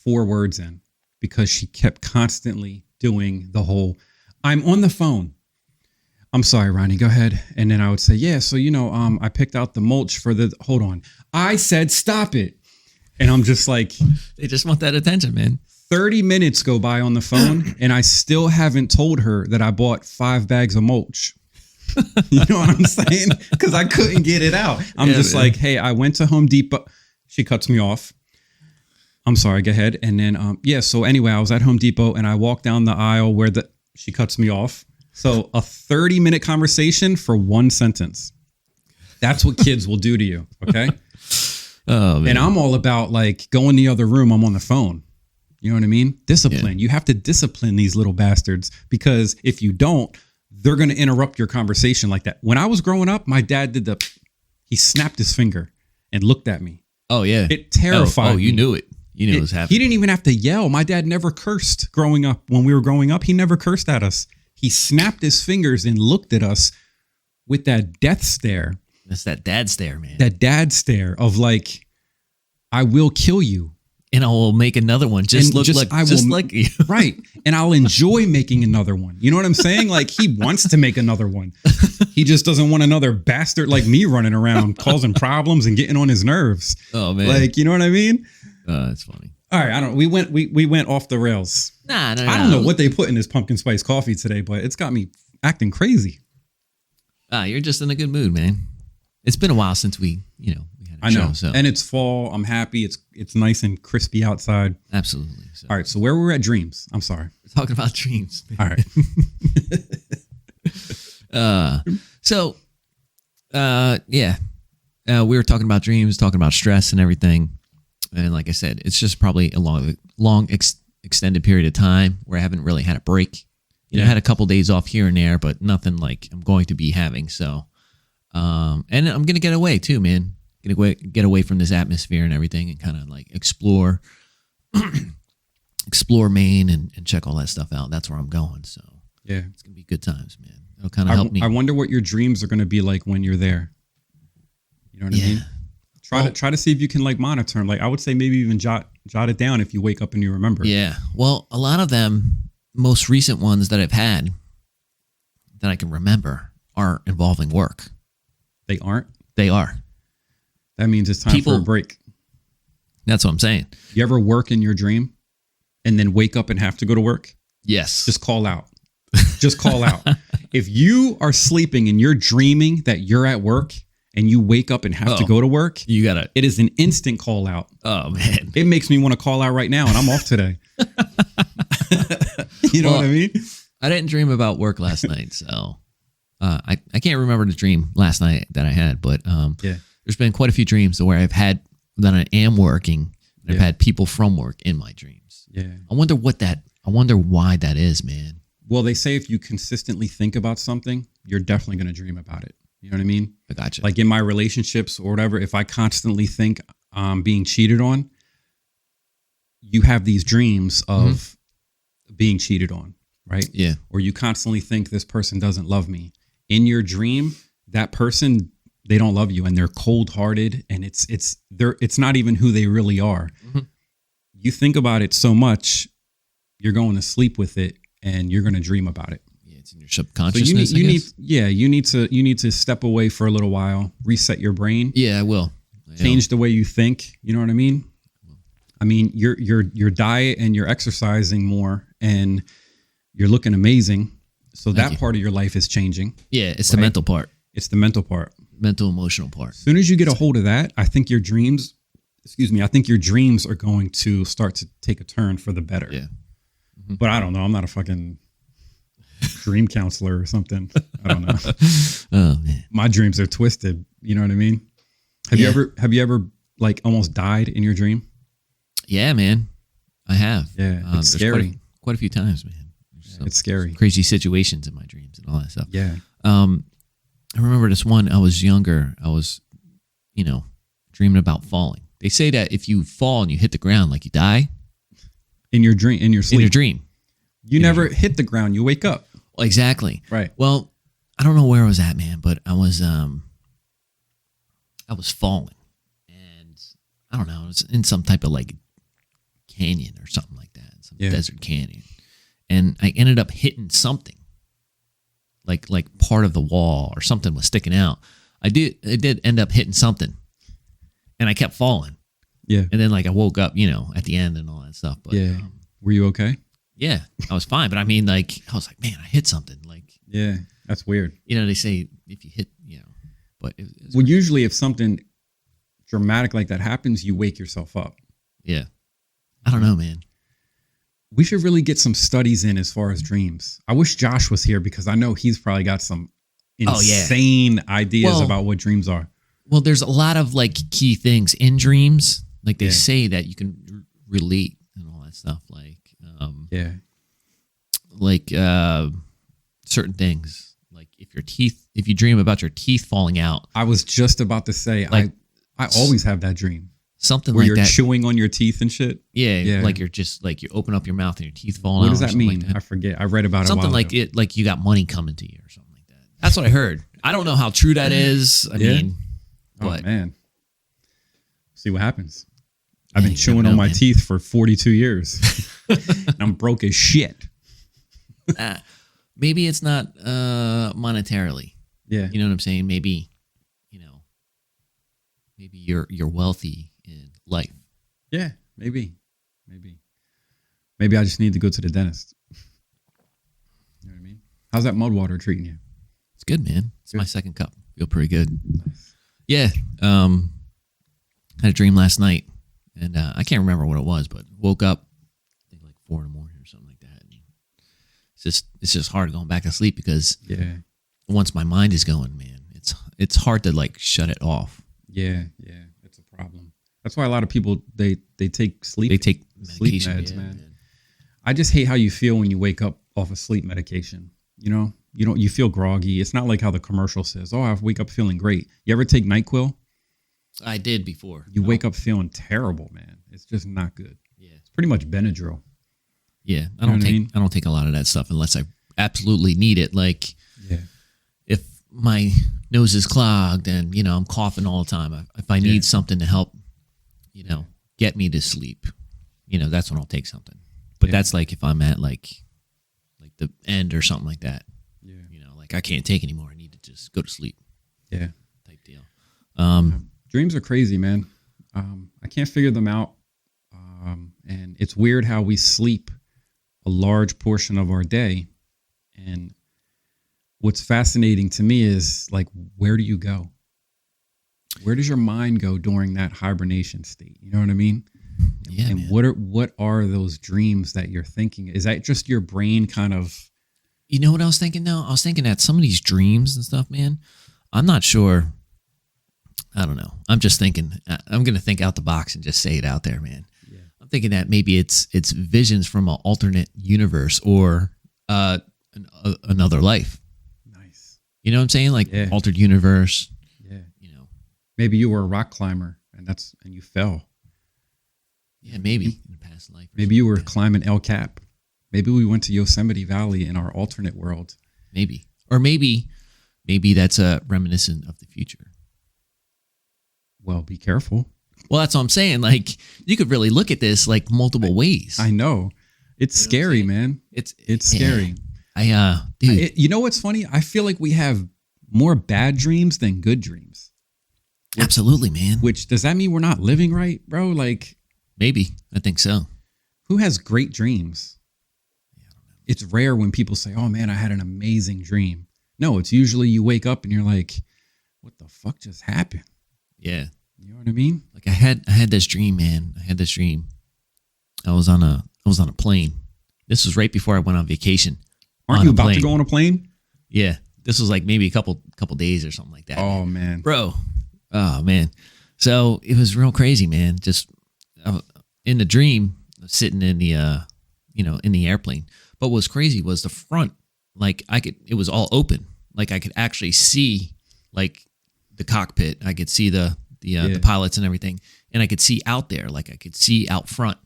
4 words in because she kept constantly doing the whole, I'm on the phone. I'm sorry, Ronnie, go ahead. And then I would say, yeah, so, I picked out the mulch for hold on. I said, stop it. And I'm just like, they just want that attention, man. 30 minutes go by on the phone and I still haven't told her that I bought 5 bags of mulch. You know what I'm saying? Because I couldn't get it out. I'm just like, hey, I went to Home Depot. She cuts me off. I'm sorry, go ahead. And then, so anyway, I was at Home Depot and I walked down the aisle where she cuts me off. So a 30-minute conversation for 1 sentence. That's what kids will do to you, okay? Oh, man. And I'm all about like go in the other room. I'm on the phone. You know what I mean? Discipline. You have to discipline these little bastards because if you don't, they're going to interrupt your conversation like that. When I was growing up, my dad he snapped his finger and looked at me. Oh, yeah. It terrified me. You knew it. You knew it was happening. He didn't even have to yell. My dad never cursed growing up. When we were growing up, he never cursed at us. He snapped his fingers and looked at us with that death stare. That's that dad stare, man. That dad stare of like, I will kill you. And I will make another one. Just like you. Right. And I'll enjoy making another one. You know what I'm saying? Like he wants to make another one. He just doesn't want another bastard like me running around causing problems and getting on his nerves. Oh, man. Like, you know what I mean? That's funny. All right. We went off the rails. Nah, no. I don't know what they put in this pumpkin spice coffee today, but it's got me acting crazy. You're just in a good mood, man. It's been a while since we had a show. So. And it's fall. I'm happy. It's nice and crispy outside. Absolutely. So. All right. So where we're at Dreams. I'm sorry. We're talking about dreams. All right. We were talking about dreams, talking about stress and everything. And like I said, it's just probably a long extended period of time where I haven't really had a break. I had a couple days off here and there, but nothing like I'm going to be having. So, and I'm going to get away too, man. Get away from this atmosphere and everything and kind of like explore Maine and check all that stuff out. That's where I'm going. So yeah, it's going to be good times, man. It'll kind of help me. I wonder what your dreams are going to be like when you're there. You know what I mean? Try to see if you can like monitor them. Like I would say maybe even jot it down if you wake up and you remember. Yeah. Well, a lot of them, most recent ones that I've had that I can remember are involving work. They aren't? They are. That means it's time for a break. That's what I'm saying. You ever work in your dream and then wake up and have to go to work? Yes. Just call out. Just call out. If you are sleeping and you're dreaming that you're at work and you wake up and have to go to work, it is an instant call out. Oh, man. It makes me want to call out right now and I'm off today. You know what I mean? I didn't dream about work last night, so I can't remember the dream last night that I had, but there's been quite a few dreams where I've had that I am working and I've had people from work in my dreams. Yeah. I wonder why that is, man. Well, they say if you consistently think about something, you're definitely going to dream about it. You know what I mean? I gotcha. Like in my relationships or whatever, if I constantly think I'm being cheated on, you have these dreams of being cheated on, right? Yeah. Or you constantly think this person doesn't love me. In your dream, that person, they don't love you and they're cold-hearted and it's not even who they really are. Mm-hmm. You think about it so much, you're going to sleep with it and you're going to dream about it. Yeah, it's in your subconsciousness. So you need to step away for a little while, reset your brain. Yeah, I will. Change the way you think. You know what I mean? I mean, your diet and you're exercising more and you're looking amazing. So that part of your life is changing. Yeah, it's the mental part. It's the mental part. Mental, emotional part. As soon as you get a hold of that, I think your dreams are going to start to take a turn for the better. Yeah. Mm-hmm. But I don't know. I'm not a fucking dream counselor or something. I don't know. Oh, man. My dreams are twisted. You know what I mean? Have you ever like almost died in your dream? Yeah, man, I have. Yeah, it's scary. Quite a few times, man. It's scary. Crazy situations in my dreams and all that stuff. Yeah. I remember this one. I was younger. I was, dreaming about falling. They say that if you fall and you hit the ground, like you die. In your dream, in your sleep. In your dream. You never hit the ground. You wake up. Well, exactly. Right. Well, I don't know where I was at, man, but I was falling, and I don't know. I was in some type of like canyon or something like that, some desert canyon, and I ended up hitting something, like part of the wall or something was sticking out. I did end up hitting something, and I kept falling. Yeah. And then like I woke up, at the end and all that stuff. But yeah. Were you okay? Yeah, I was fine. But I mean, like I was like, man, I hit something. Like, yeah, that's weird. They say if you hit, but well, usually if something dramatic like that happens, you wake yourself up. Yeah. I don't know, man. We should really get some studies in as far as dreams. I wish Josh was here because I know he's probably got some insane ideas about what dreams are. Well, there's a lot of like key things in dreams. Like they say that you can relate and all that stuff. Like, certain things. Like if you dream about your teeth falling out. I was just about to say, like, I always have that dream. Something where like that. You're chewing on your teeth and shit. Yeah. Like you're just like you open up your mouth and your teeth fall out. What does that mean? Like that. I forget. I read about something it a while like ago. it, like you got money coming to you or something like that. That's what I heard. I don't know how true that is. I mean, but man, see what happens. I've been chewing on my teeth for 42 years. And I'm broke as shit. Maybe it's not monetarily. Yeah. You know what I'm saying? Maybe, maybe you're wealthy in life. Yeah, maybe. Maybe I just need to go to the dentist. You know what I mean? How's that mud water treating you? It's good, man. It's my second cup. Feel pretty good. Nice. Yeah. Had a dream last night, and I can't remember what it was, but woke up I think like 4 a.m. or something like that. And it's just hard going back to sleep because once my mind is going, man, it's hard to like shut it off. Yeah, it's a problem. That's why a lot of people they take sleep sleep meds, man. I just hate how you feel when you wake up off of sleep medication. You feel groggy. It's not like how the commercial says, "Oh, I wake up feeling great." You ever take NyQuil? I did before. You wake up feeling terrible, man. It's just not good. Yeah, it's pretty much Benadryl. Yeah, I don't take a lot of that stuff unless I absolutely need it. Like, if my nose is clogged and I'm coughing all the time, if I need something to help, get me to sleep, that's when I'll take something. But that's like if I'm at like the end or something like that. Yeah, like I can't take anymore. I need to just go to sleep. Yeah, type deal. Dreams are crazy, man. I can't figure them out. And it's weird how we sleep a large portion of our day. And what's fascinating to me is like, where do you go? Where does your mind go during that hibernation state? You know what I mean? Yeah. And man. What are those dreams that you're thinking? Is that just your brain kind of? You know what I was thinking though? I was thinking that some of these dreams and stuff, man, I'm not sure. I don't know. I'm just thinking, I'm going to think out the box and just say it out there, man. Yeah. I'm thinking that maybe it's visions from an alternate universe or another life. Nice. You know what I'm saying? Like altered universe. Yeah. Maybe you were a rock climber and you fell. Yeah, maybe in a past life. Maybe you were climbing El Cap. Maybe we went to Yosemite Valley in our alternate world. Maybe. Or maybe that's a reminiscent of the future. Well, be careful. Well, that's what I'm saying. Like, you could really look at this like multiple ways. I know. It's scary, man. It's scary. Dude. You know what's funny? I feel like we have more bad dreams than good dreams. Absolutely, man. Which, does that mean we're not living right, bro? Like, maybe. I think so. Who has great dreams? Yeah, I don't know. It's rare when people say, "Oh man, I had an amazing dream." No, it's usually you wake up and you're like, "What the fuck just happened?" Yeah. You know what I mean? Like I had this dream, man. I had this dream. I was on a plane. This was right before I went on vacation. Aren't you about to go on a plane? Yeah. This was like maybe a couple days or something like that. Oh man. Bro. Oh man. So it was real crazy, man. Just in the dream, sitting in the, in the airplane. But what was crazy was the front, like it was all open. Like I could actually see like the cockpit. I could see the pilots and everything. And I could see out there, like I could see out front.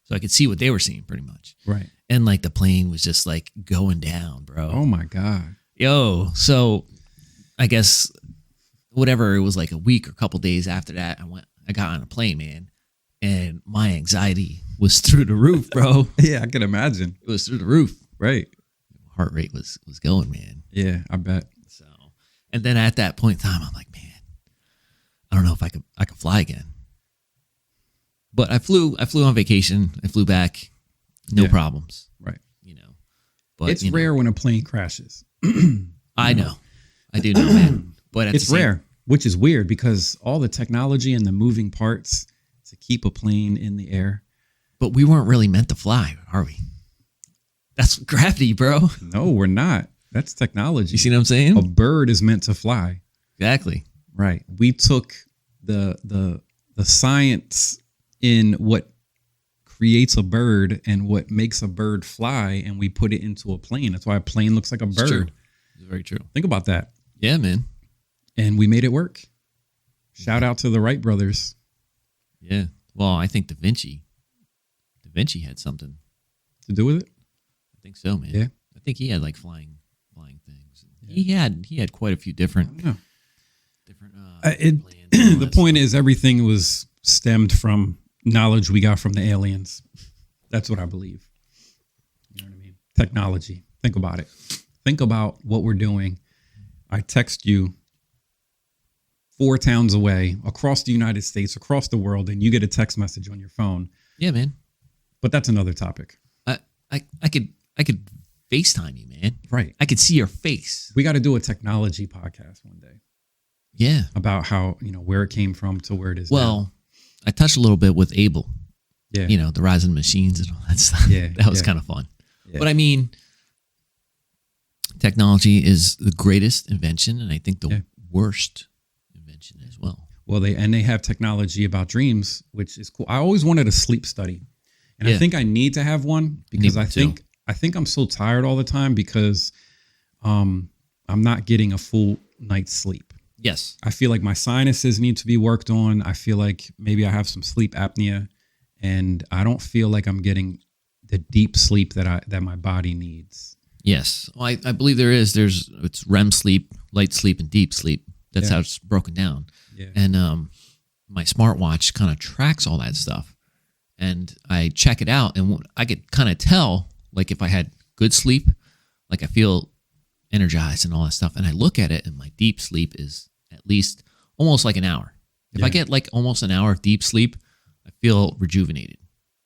So I could see what they were seeing pretty much. Right. And like the plane was just like going down, bro. Oh my God. Yo. So I guess whatever, it was like a week or a couple days after that, I got on a plane, man. And my anxiety was through the roof, bro. Yeah, I can imagine. It was through the roof. Right. Heart rate was going, man. Yeah, I bet. So, and then at that point in time, I'm like, man, I don't know if I could fly again. But I flew on vacation. I flew back, no problems. Right. But it's rare when a plane crashes. I know. I do know, man. But it's rare, which is weird because all the technology and the moving parts to keep a plane in the air. But we weren't really meant to fly, are we? That's gravity, bro. No, we're not. That's technology. You see what I'm saying? A bird is meant to fly. Exactly. Right. We took the science in what creates a bird and what makes a bird fly, and we put it into a plane. That's why a plane looks like a bird. True. It's very true. Think about that. Yeah, man. And we made it work. Shout out to the Wright brothers. Yeah. Well, I think Da Vinci had something To do with it? I think so, man. Yeah. I think he had like flying things. Yeah. He had quite a few different plans the point is everything was stemmed from knowledge we got from the aliens. That's what I believe. You know what I mean? Technology. Think about it. Think about what we're doing. I text you 4 towns away, across the United States, across the world, and you get a text message on your phone. Yeah, man. But that's another topic. I could FaceTime you, man. Right. I could see your face. We got to do a technology podcast one day. Yeah. About how, where it came from to where it is now. now. I touched a little bit with Abel. Yeah. The rise of the machines and all that stuff. Yeah. That was kind of fun. Yeah. But I mean, technology is the greatest invention, and I think the worst invention as well. Well, they have technology about dreams, which is cool. I always wanted a sleep study. And I think I need to have one because I think I'm so tired all the time because I'm not getting a full night's sleep. Yes. I feel like my sinuses need to be worked on. I feel like maybe I have some sleep apnea, and I don't feel like I'm getting the deep sleep that my body needs. Yes. Well, I believe it's REM sleep, light sleep, and deep sleep. That's how it's broken down. Yeah. And my smartwatch kind of tracks all that stuff. And I check it out, and I could kind of tell, like, if I had good sleep, like I feel energized and all that stuff. And I look at it, and my deep sleep is at least almost like an hour. If I get like almost an hour of deep sleep, I feel rejuvenated.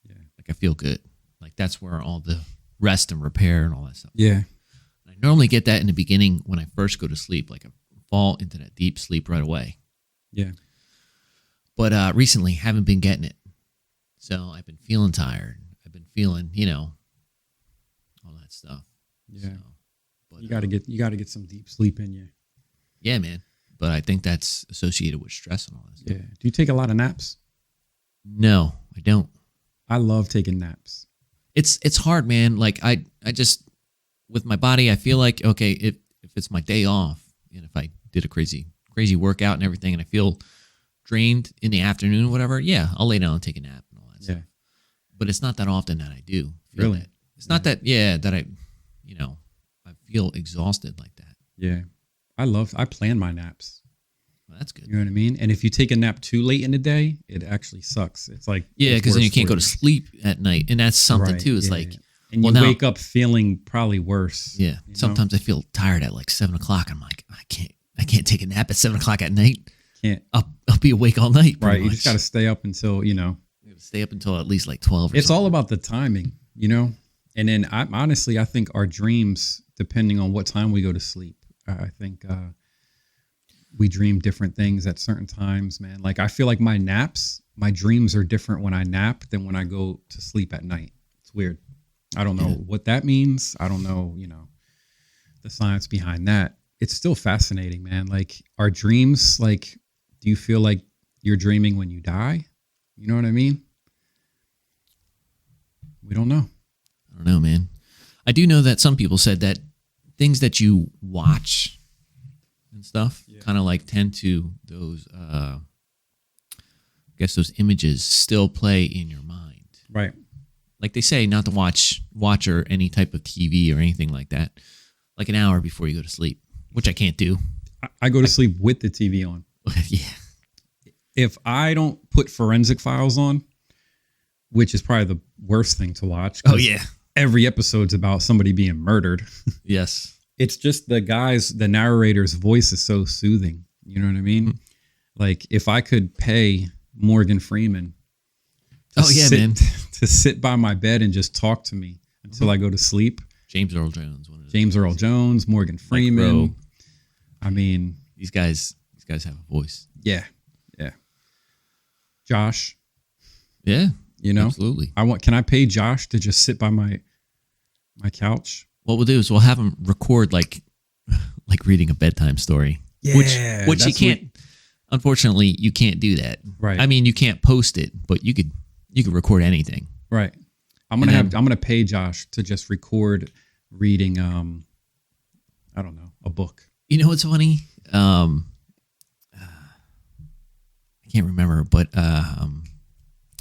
Yeah. Like I feel good. Like that's where all the rest and repair and all that stuff. Yeah. I normally get that in the beginning when I first go to sleep. Like I fall into that deep sleep right away. Yeah. But recently, haven't been getting it. So I've been feeling tired. I've been feeling, all that stuff. Yeah. So, but, you gotta get some deep sleep in you. Yeah, man. But I think that's associated with stress and all that stuff. Yeah. Do you take a lot of naps? No, I don't. I love taking naps. It's hard, man. Like I just with my body, I feel like okay, if it's my day off and if I did a crazy workout and everything, and I feel drained in the afternoon or whatever, yeah, I'll lay down and take a nap and all that stuff. But it's not that often that I do. Really? That. It's not that that I I feel exhausted like that. Yeah. I plan my naps. Well, that's good. You know what I mean? And if you take a nap too late in the day, it actually sucks. It's like because then you can't go to sleep at night, and that's something too. It's and you wake up feeling probably worse. Yeah. Sometimes I feel tired at like 7 o'clock. I'm like, I can't take a nap at 7 o'clock at night. Can't. I'll be awake all night. Right. You just got to stay up until stay up until at least like 12. It's all about the timing, And then I think our dreams, depending on what time we go to sleep, I think we dream different things at certain times, man. Like I feel like my dreams are different when I nap than when I go to sleep at night. It's weird. I don't know what that means. I don't know, the science behind that. It's still fascinating, man. Like our dreams, like, do you feel like you're dreaming when you die. You know what I mean? We don't know. I don't know, man. I do know that some people said that things that you watch and stuff kind of like tend to those, I guess those images still play in your mind. Right. Like they say not to watch or any type of TV or anything like that, like an hour before you go to sleep, which I can't do. I go to sleep with the TV on. Yeah. If I don't put Forensic Files on, which is probably the worst thing to watch. Oh, yeah. Every episode's about somebody being murdered. Yes. It's just the narrator's voice is so soothing. You know what I mean? Mm-hmm. Like if I could pay Morgan Freeman to sit by my bed and just talk to me until I go to sleep. James Earl Jones. Morgan Freeman. I mean, these guys have a voice. Yeah. Yeah. Josh. Yeah. You know, absolutely. Can I pay Josh to just sit by my couch? What we'll do is we'll have him record like reading a bedtime story. Yeah. Which you can't. Unfortunately, you can't do that. Right. I mean, you can't post it, but you could record anything. Right. I'm gonna pay Josh to just record reading. I don't know, a book. You know what's funny? I can't remember, but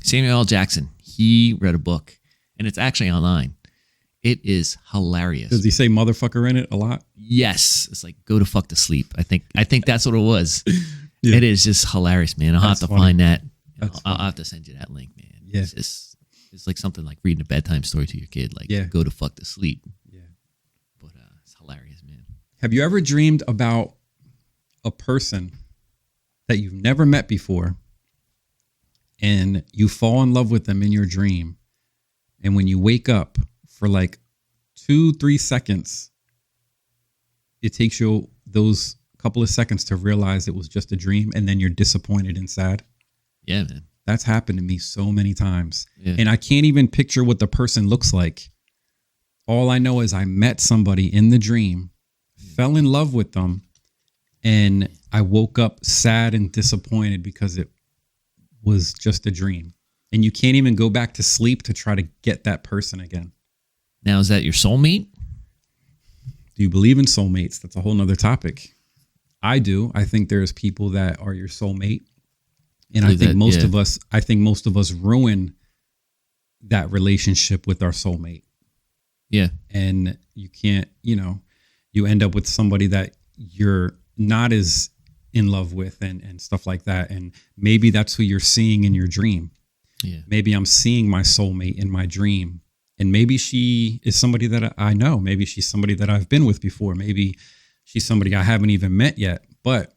Samuel L. Jackson, he read a book, and it's actually online. It is hilarious. Does he say motherfucker in it a lot? Yes. It's like, go to fuck to sleep. I think that's what it was. Yeah. It is just hilarious, man. I'll have to find that. I'll have to send you that link, man. Yeah. It's like something like reading a bedtime story to your kid, like go to fuck to sleep. Yeah. But it's hilarious, man. Have you ever dreamed about a person that you've never met before and you fall in love with them in your dream, and when you wake up for like 2-3 seconds, it takes you those couple of seconds to realize it was just a dream, and then you're disappointed and sad? Yeah, man. That's happened to me so many times. Yeah. And I can't even picture what the person looks like. All I know is I met somebody in the dream, fell in love with them, and I woke up sad and disappointed because it was just a dream. And you can't even go back to sleep to try to get that person again. Now, is that your soulmate? Do you believe in soulmates? That's a whole nother topic. I do. I think there's people that are your soulmate. And I think most of us ruin that relationship with our soulmate. Yeah. And you can't, you end up with somebody that you're not as in love with and stuff like that. And maybe that's who you're seeing in your dream. Yeah. Maybe I'm seeing my soulmate in my dream. And maybe she is somebody that I know. Maybe she's somebody that I've been with before. Maybe she's somebody I haven't even met yet. But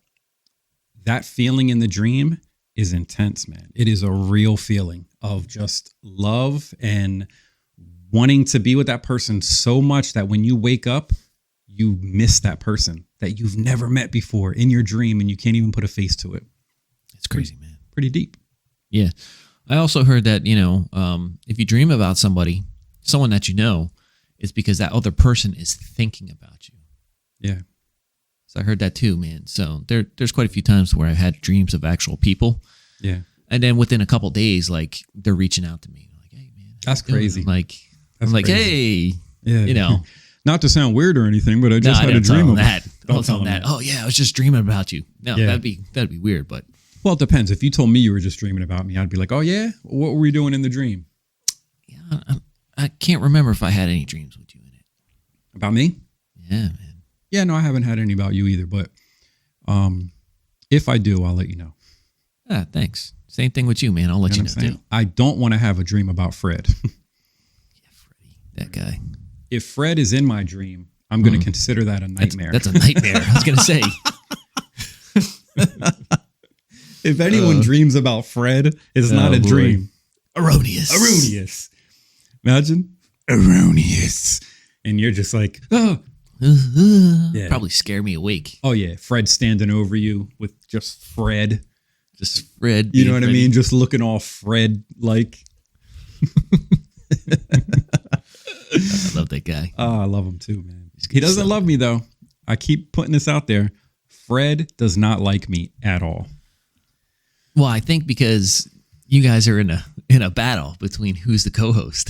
that feeling in the dream is intense, man. It is a real feeling of just love and wanting to be with that person so much that when you wake up, you miss that person that you've never met before in your dream, and you can't even put a face to it. It's crazy, man. Pretty deep. Yeah. I also heard that, if you dream about somebody, someone that you know, it's because that other person is thinking about you. Yeah. So I heard that too, man. So there's quite a few times where I've had dreams of actual people. Yeah. And then within a couple of days, like they're reaching out to me. Like, hey, man. That's crazy. I'm like, hey, yeah. Not to sound weird or anything, but I just had a dream of that. Don't tell them that. Oh yeah, I was just dreaming about you. No, that'd be weird, but. Well, it depends. If you told me you were just dreaming about me, I'd be like, oh yeah? What were we doing in the dream? Yeah, I can't remember if I had any dreams with you in it. About me? Yeah, man. Yeah, no, I haven't had any about you either, but if I do, I'll let you know. Ah, thanks. Same thing with you, man. I'll let you know too. I don't want to have a dream about Fred. Yeah, Freddie, that guy. If Fred is in my dream, I'm going to consider that a nightmare. That's a nightmare. I was going to say. If anyone dreams about Fred, it's not a dream. Erroneous. Imagine. Erroneous. And you're just like, oh. Yeah. Probably scare me awake. Oh, yeah. Fred standing over you with just Fred. Just Fred. You know what I mean? Just looking all Fred-like. I love that guy. Oh, I love him too, man. He doesn't love me, though. I keep putting this out there. Fred does not like me at all. Well, I think because you guys are in a battle between who's the co-host.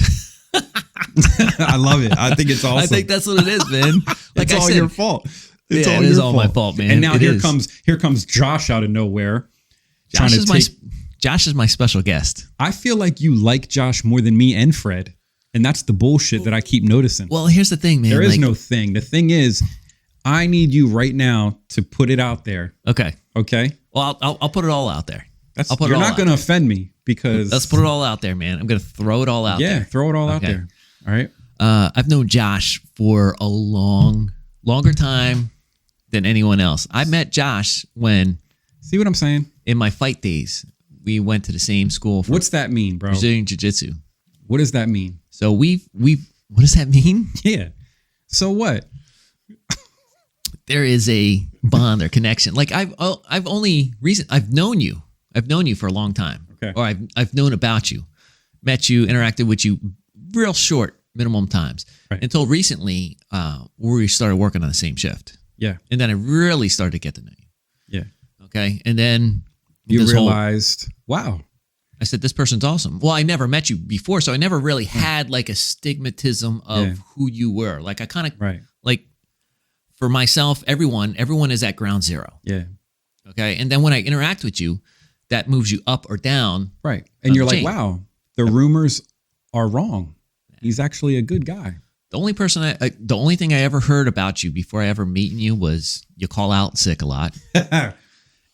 I love it. I think it's awesome. I think that's what it is, man. Like it's all your fault. It's it is all my fault, man. And now here comes Josh out of nowhere. Josh is my special guest. I feel like you like Josh more than me and Fred. And that's the bullshit that I keep noticing. Well, here's the thing, man. There is no thing. The thing is, I need you right now to put it out there. Okay. Okay? Well, I'll put it all out there. You're not going to offend me because... Let's put it all out there, man. I'm going to throw it all out there. Yeah, throw it all out there. All right? I've known Josh for a longer time than anyone else. I met Josh when... See what I'm saying? In my fight days, we went to the same school. What's that mean, bro? Brazilian Jiu-Jitsu. What does that mean? So what does that mean? Yeah. So what? There is a bond or connection. Like I've known you. I've known you for a long time. Okay. Or I've known about you, met you, interacted with you real short minimum times until recently we started working on the same shift. Yeah. And then I really started to get to know you. Yeah. Okay. And then you realized, wow. I said, this person's awesome. Well, I never met you before, so I never really had like a stigmatism of who you were. Like I kind of like for myself, everyone is at ground zero. Yeah. Okay. And then when I interact with you, that moves you up or down. Right. And you're like, wow, the rumors are wrong. He's actually a good guy. The only thing I ever heard about you before I ever meeting you was you call out sick a lot.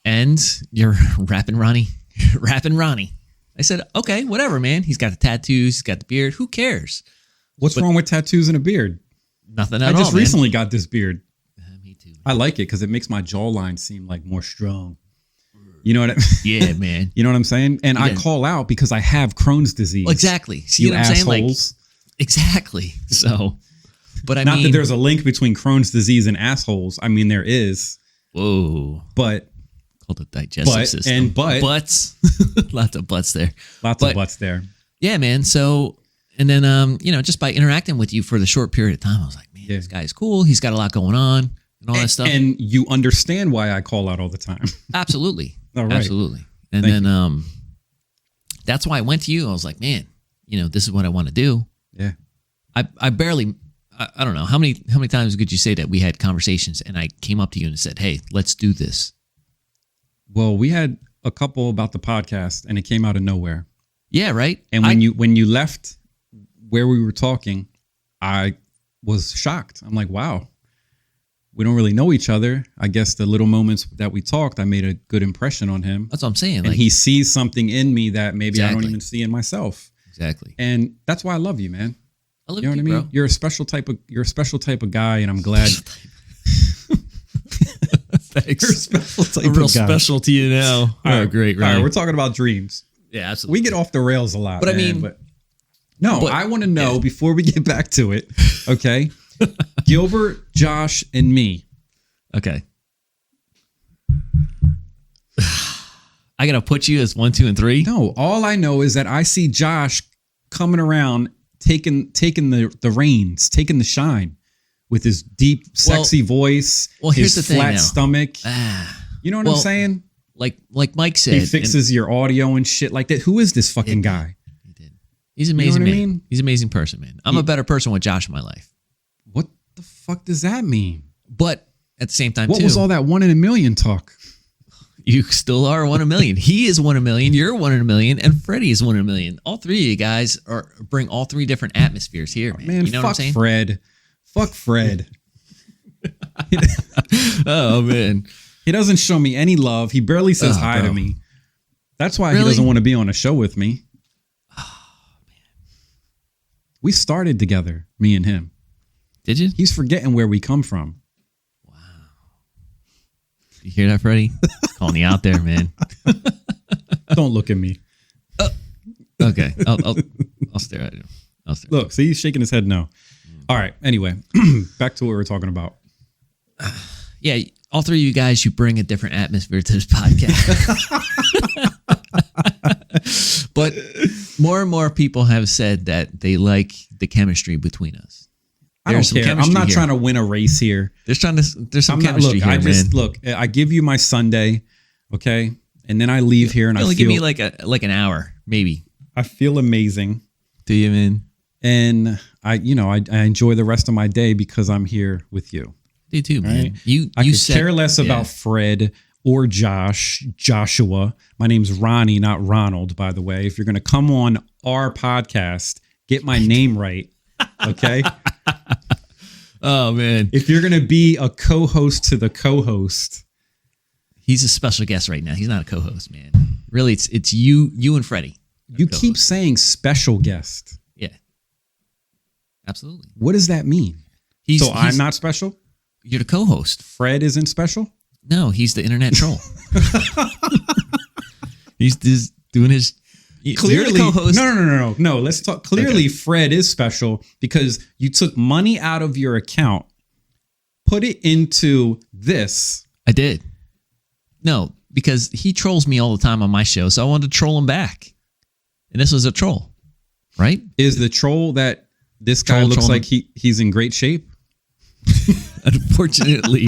And you're rapping Ronnie. I said, okay, whatever, man. He's got the tattoos, he's got the beard. Who cares? What's wrong with tattoos and a beard? Nothing at all. I just recently got this beard. Me too. I like it because it makes my jawline seem like more strong. You know what I mean? Yeah, man. You know what I'm saying? And I call out because I have Crohn's disease. Well, exactly. See what I'm saying? Like, exactly. So, but I mean, not that there's a link between Crohn's disease and assholes. I mean, there is. Whoa. But called the digestive system. Butts. Lots of butts there. Lots of butts there. Yeah, man. So, and then, just by interacting with you for the short period of time, I was like, man, this guy is cool. He's got a lot going on and all that stuff. And you understand why I call out all the time. Absolutely. All right. Absolutely. And then, that's why I went to you. I was like, man, this is what I want to do. Yeah. I barely, I don't know. How many times could you say that we had conversations and I came up to you and said, hey, let's do this? Well, we had a couple about the podcast and it came out of nowhere. Yeah, right. And when you left where we were talking, I was shocked. I'm like, wow, we don't really know each other. I guess the little moments that we talked, I made a good impression on him. That's what I'm saying. And he sees something in me that maybe I don't even see in myself. Exactly. And that's why I love you, man. I love you. Know what I mean? Bro. You're a special type of guy, and I'm glad. Thanks. You're a special type of guy. Special to you now. All right, great. Right. All right, we're talking about dreams. Yeah, absolutely. We get off the rails a lot, but man, I mean, I want to know before we get back to it. Okay, Gilbert, Josh, and me. Okay. I gotta put you as 1, 2, and 3. No, all I know is that I see Josh coming around, taking the reins, taking the shine. With his deep, sexy voice, here's the flat thing stomach. You know what I'm saying? Like Mike said. He fixes your audio and shit like that. Who is this fucking guy? He did. He's an amazing man. I mean? He's an amazing person, man. I'm a better person with Josh in my life. What the fuck does that mean? But at the same time, what was all that 1 in a million talk? You still are 1 in a million. He is 1 in a million. You're 1 in a million. And Freddie is 1 in a million. All three of you guys bring all three different atmospheres here, man. Man, you know fuck what I'm saying? Fred. Fuck Fred. Oh, man. He doesn't show me any love. He barely says hi to me. That's why he doesn't want to be on a show with me. Oh, man. We started together, me and him. Did you? He's forgetting where we come from. Wow. You hear that, Freddie? Calling you out there, man. Don't look at me. Okay. I'll stare at him. Look, see, he's shaking his head no. All right. Anyway, back to what we were talking about. Yeah, all three of you guys, you bring a different atmosphere to this podcast. But more and more people have said that they like the chemistry between us. I don't care. I'm not trying to win a race here. There's some chemistry here, man. Look, I give you my Sunday, okay? and then I leave here and I only feel give me like an hour, maybe. I feel amazing. Do you, man? And I enjoy the rest of my day because I'm here with you. Do too, man. Right? You could care less about Fred or Joshua. My name's Ronnie, not Ronald, by the way. If you're going to come on our podcast, get my name right. Okay. Oh, man. If you're going to be a co-host to the co-host. He's a special guest right now. He's not a co-host, man. Really, it's you and Freddie. You keep saying special guest. Yeah. Absolutely. What does that mean? I'm not special? You're the co-host. Fred isn't special? No, he's the internet troll. He's just doing his... Clearly, co-host. No. Let's talk. Clearly, okay. Fred is special because you took money out of your account, put it into this. I did. No, because he trolls me all the time on my show, so I wanted to troll him back. And this was a troll, right? Is the troll that this guy looks like he's in great shape? Unfortunately,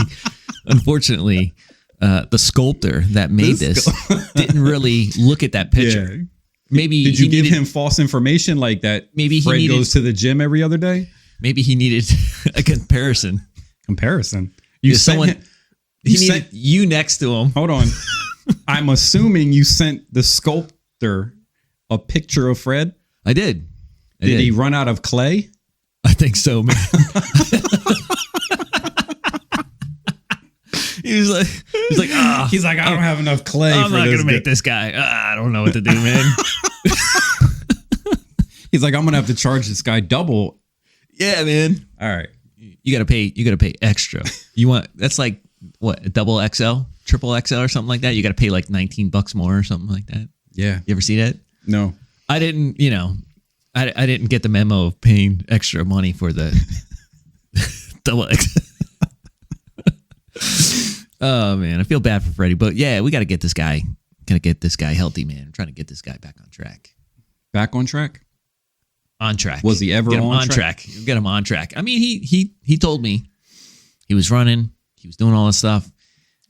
the sculptor that made this didn't really look at that picture. Yeah. Maybe did you give him false information like that? Maybe Fred goes to the gym every other day. Maybe he needed a comparison. You sent he needed you next to him. Hold on. I'm assuming you sent the sculptor a picture of Fred. I did. Did he run out of clay? I think so, man. He's like, I don't have enough clay. I'm not gonna make this guy. I don't know what to do, man. He's like, I'm gonna have to charge this guy double. Yeah, man. All right, you gotta pay extra. You want that's like what, a double XL, triple XL, or something like that. You gotta pay like $19 more or something like that. Yeah, you ever see that? No, I didn't. I didn't get the memo of paying extra money for the double XL. Oh man, I feel bad for Freddie, but yeah, we got to get this guy. Got to get this guy healthy, man. I'm trying to get this guy back on track. Back on track? On track. Was he ever on track? Get him on track. I mean, he told me he was running. He was doing all this stuff.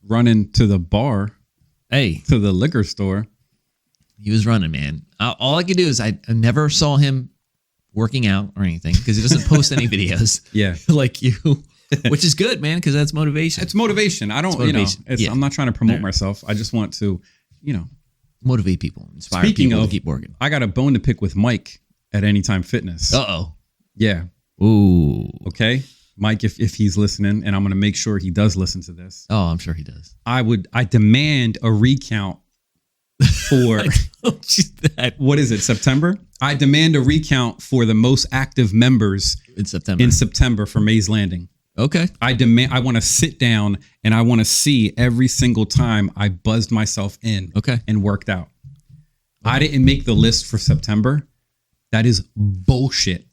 Running to the bar. Hey. To the liquor store. He was running, man. All I could do is I never saw him working out or anything because he doesn't post any videos. Yeah. Like you. Which is good, man, because that's motivation. It's motivation. I don't, I'm not trying to promote myself. I just want to, motivate people, inspire people to keep working. I got a bone to pick with Mike at Anytime Fitness. Uh-oh. Yeah. Ooh. Okay. Mike, if he's listening, and I'm going to make sure he does listen to this. Oh, I'm sure he does. I demand a recount for, what is it, September? I demand a recount for the most active members in September for Mays Landing. Okay. I want to sit down and I want to see every single time I buzzed myself in and worked out. Okay. I didn't make the list for September. That is bullshit.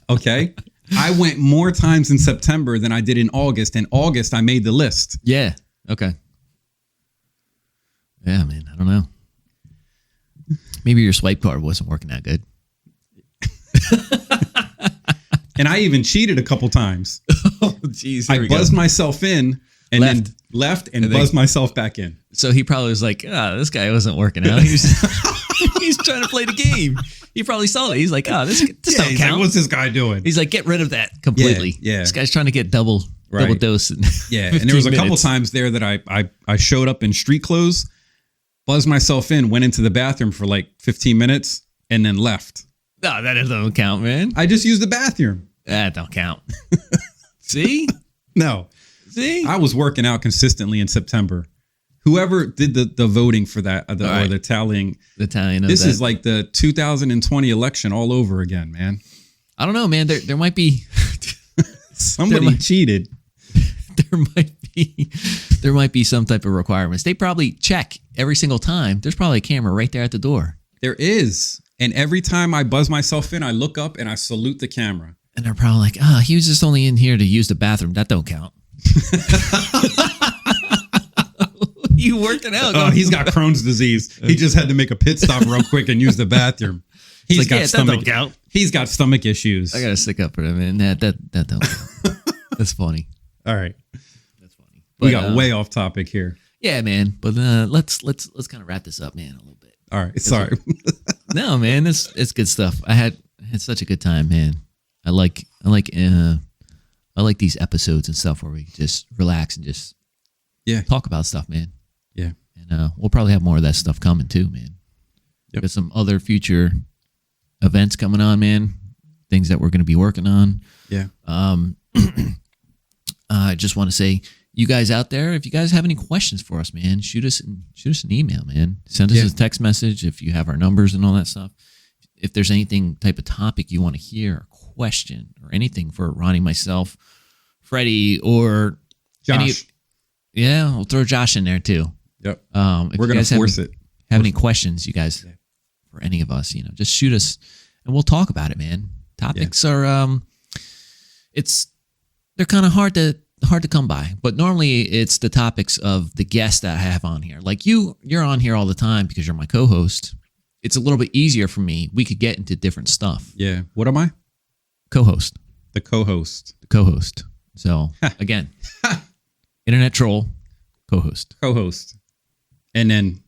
Okay. I went more times in September than I did in August. In August, I made the list. Yeah. Okay. Yeah, man. I don't know. Maybe your swipe card wasn't working that good. And I even cheated a couple times. Oh, jeez. I buzzed myself in and then left and buzzed myself back in. So he probably was like, this guy wasn't working out. He's trying to play the game. He probably saw it. He's like, this don't count. Like, what's this guy doing? He's like, get rid of that completely. Yeah. This guy's trying to get double dose. And there was a couple times there that I showed up in street clothes, buzzed myself in, went into the bathroom for like 15 minutes, and then left. No, that doesn't count, man. I just used the bathroom. That don't count. See? No. See? I was working out consistently in September. Whoever did the voting for that, or the tallying. The tallying of this is like the 2020 election all over again, man. I don't know, man. There might be... Somebody cheated. There might be some type of requirements. They probably check every single time. There's probably a camera right there at the door. There is. And every time I buzz myself in, I look up and I salute the camera. And they're probably like, he was just only in here to use the bathroom. That don't count. You working out. Oh, he's got Crohn's disease. He just had to make a pit stop real quick and use the bathroom. He's got stomach issues. I got to stick up for him, man. That don't count. That's funny. All right. That's funny. We got way off topic here. Yeah, man. But let's kind of wrap this up, man, a little bit. All right. Sorry. No, man, it's good stuff. I had such a good time, man. I like these episodes and stuff where we just relax and just talk about stuff, man. Yeah. And we'll probably have more of that stuff coming too, man. Yep. Got some other future events coming on, man. Things that we're going to be working on. Yeah. I just want to say, you guys out there, if you guys have any questions for us, man, shoot us an email, man. Send us a text message if you have our numbers and all that stuff. If there's anything type of topic you want to hear, or question, or anything for Ronnie, myself, Freddie, or Josh. We'll throw Josh in there too. Yep. We're going to force it. Have any questions, you guys, for any of us, just shoot us and we'll talk about it, man. Topics are, they're kind of hard to come by, but normally it's the topics of the guests that I have on here. Like you're on here all the time because you're my co-host. It's a little bit easier for me. We could get into different stuff. Yeah. What am I? Co-host. The co-host. The co-host. So again, internet troll, co-host. Co-host. And then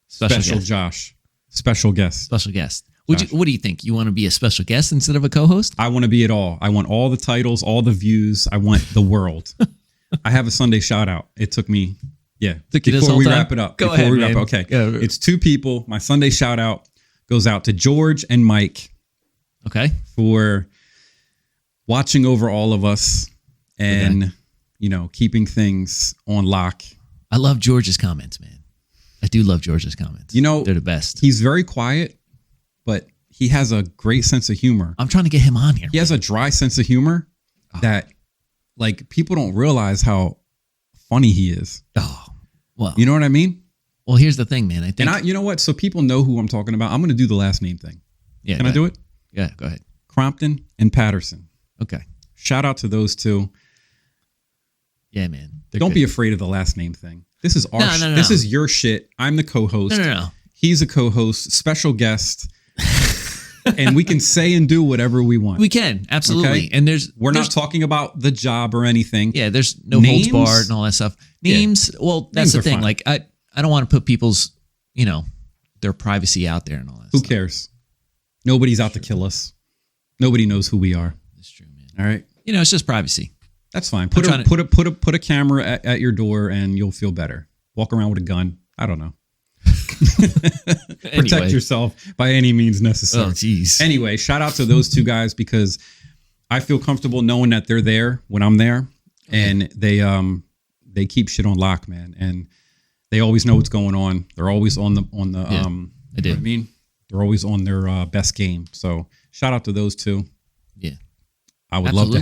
special guest. Josh. Special guest. Special guest. What do you think? You want to be a special guest instead of a co-host? I want to be it all. I want all the titles, all the views. I want the world. I have a Sunday shout out. It took me, before we wrap it up. Go ahead, man. Okay. It's two people. My Sunday shout out goes out to George and Mike. Okay. For watching over all of us and, keeping things on lock. I love George's comments, man. I do love George's comments. They're the best. He's very quiet, but he has a great sense of humor. I'm trying to get him on here. He has a dry sense of humor that, people don't realize how funny he is. Oh, well. You know what I mean? Well, here's the thing, man. I think. You know what? So people know who I'm talking about. I'm going to do the last name thing. Yeah. Can I do it? Yeah, go ahead. Crompton and Patterson. Okay. Shout out to those two. Yeah, man. Don't be afraid of the last name thing. This is No. This is your shit. I'm the co-host. No. He's a co-host, special guest. And we can say and do whatever we want. We can, absolutely. Okay? And we're not talking about the job or anything. Yeah, there's no holds barred and all that stuff. Names, well, that's the thing. Fine. I don't want to put people's, their privacy out there and all that Who stuff. cares? Nobody's out to kill us. Nobody knows who we are. That's true, man. All right. It's just privacy. That's fine. Put a camera at your door and you'll feel better. Walk around with a gun. I don't know. Protect yourself by any means necessary. Oh, geez. Anyway, shout out to those two guys because I feel comfortable knowing that they're there when I'm there, and they keep shit on lock, man, and they always know what's going on. They're always on the I You know what I mean, they're always on their best game. So shout out to those two. Yeah, I would love to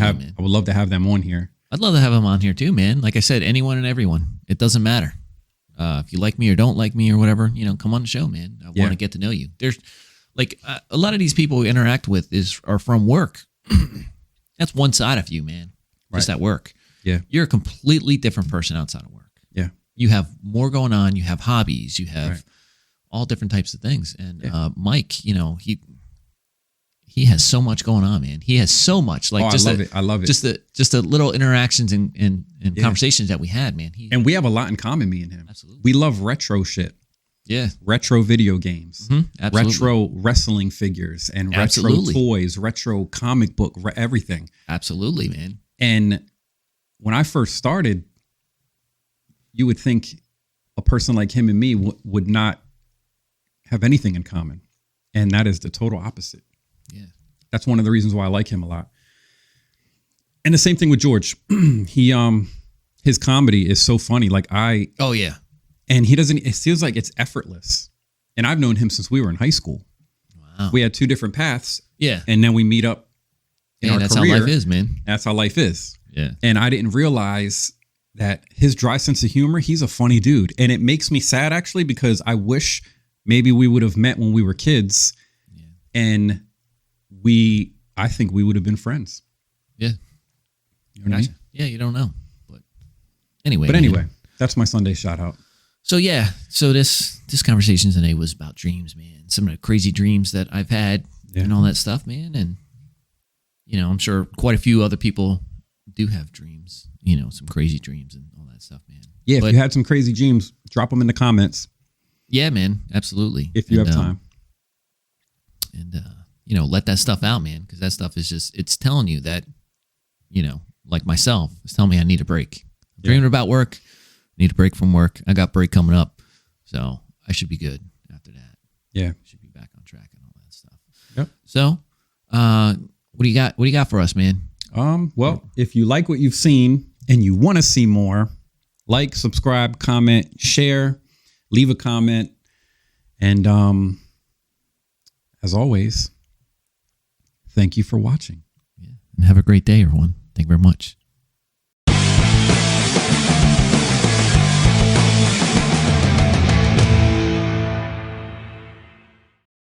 have them on here. I'd love to have them on here too, man. Like I said, anyone and everyone. It doesn't matter. If you like me or don't like me or whatever, come on the show, man. I want to get to know you. There's a lot of these people we interact with are from work. That's one side of you, man. Just at work. Yeah. You're a completely different person outside of work. Yeah. You have more going on. You have hobbies. You have all different types of things. And Mike, he has so much going on, man. He has so much. I love it. Just the little interactions and conversations that we had, man. And we have a lot in common, me and him. Absolutely. We love retro shit. Yeah. Retro video games. Mm-hmm. Retro wrestling figures and retro toys, retro comic book, everything. Absolutely, man. And when I first started, you would think a person like him and me would not have anything in common. And that is the total opposite. Yeah. That's one of the reasons why I like him a lot. And the same thing with George. His comedy is so funny. Oh yeah. And it feels like it's effortless. And I've known him since we were in high school. Wow. We had two different paths. Yeah. And then we meet up in our that's career. how life is, man. That's how life is. Yeah. And I didn't realize that his dry sense of humor, he's a funny dude. And it makes me sad actually, because I wish maybe we would have met when we were kids. Yeah. And I think we would have been friends. Yeah. You know what I mean? Yeah, you don't know. But anyway. That's my Sunday shout out. So this conversation today was about dreams, man. Some of the crazy dreams that I've had and all that stuff, man. And I'm sure quite a few other people do have dreams, you know, some crazy dreams and all that stuff, man. Yeah, if you had some crazy dreams, drop them in the comments. Yeah, man, absolutely. If you have time. And, you know, let that stuff out, man, because that stuff is just, it's telling you that, you know, like myself, it's telling me I need a break. I'm dreaming about work, need a break from work. I got break coming up, so I should be good after that. Yeah. Should be back on track and all that stuff. Yep. So, what do you got? What do you got for us, man? Well, if you like what you've seen and you want to see more, like, subscribe, comment, share, leave a comment. And as always, thank you for watching. Yeah. And have a great day, everyone. Thank you very much.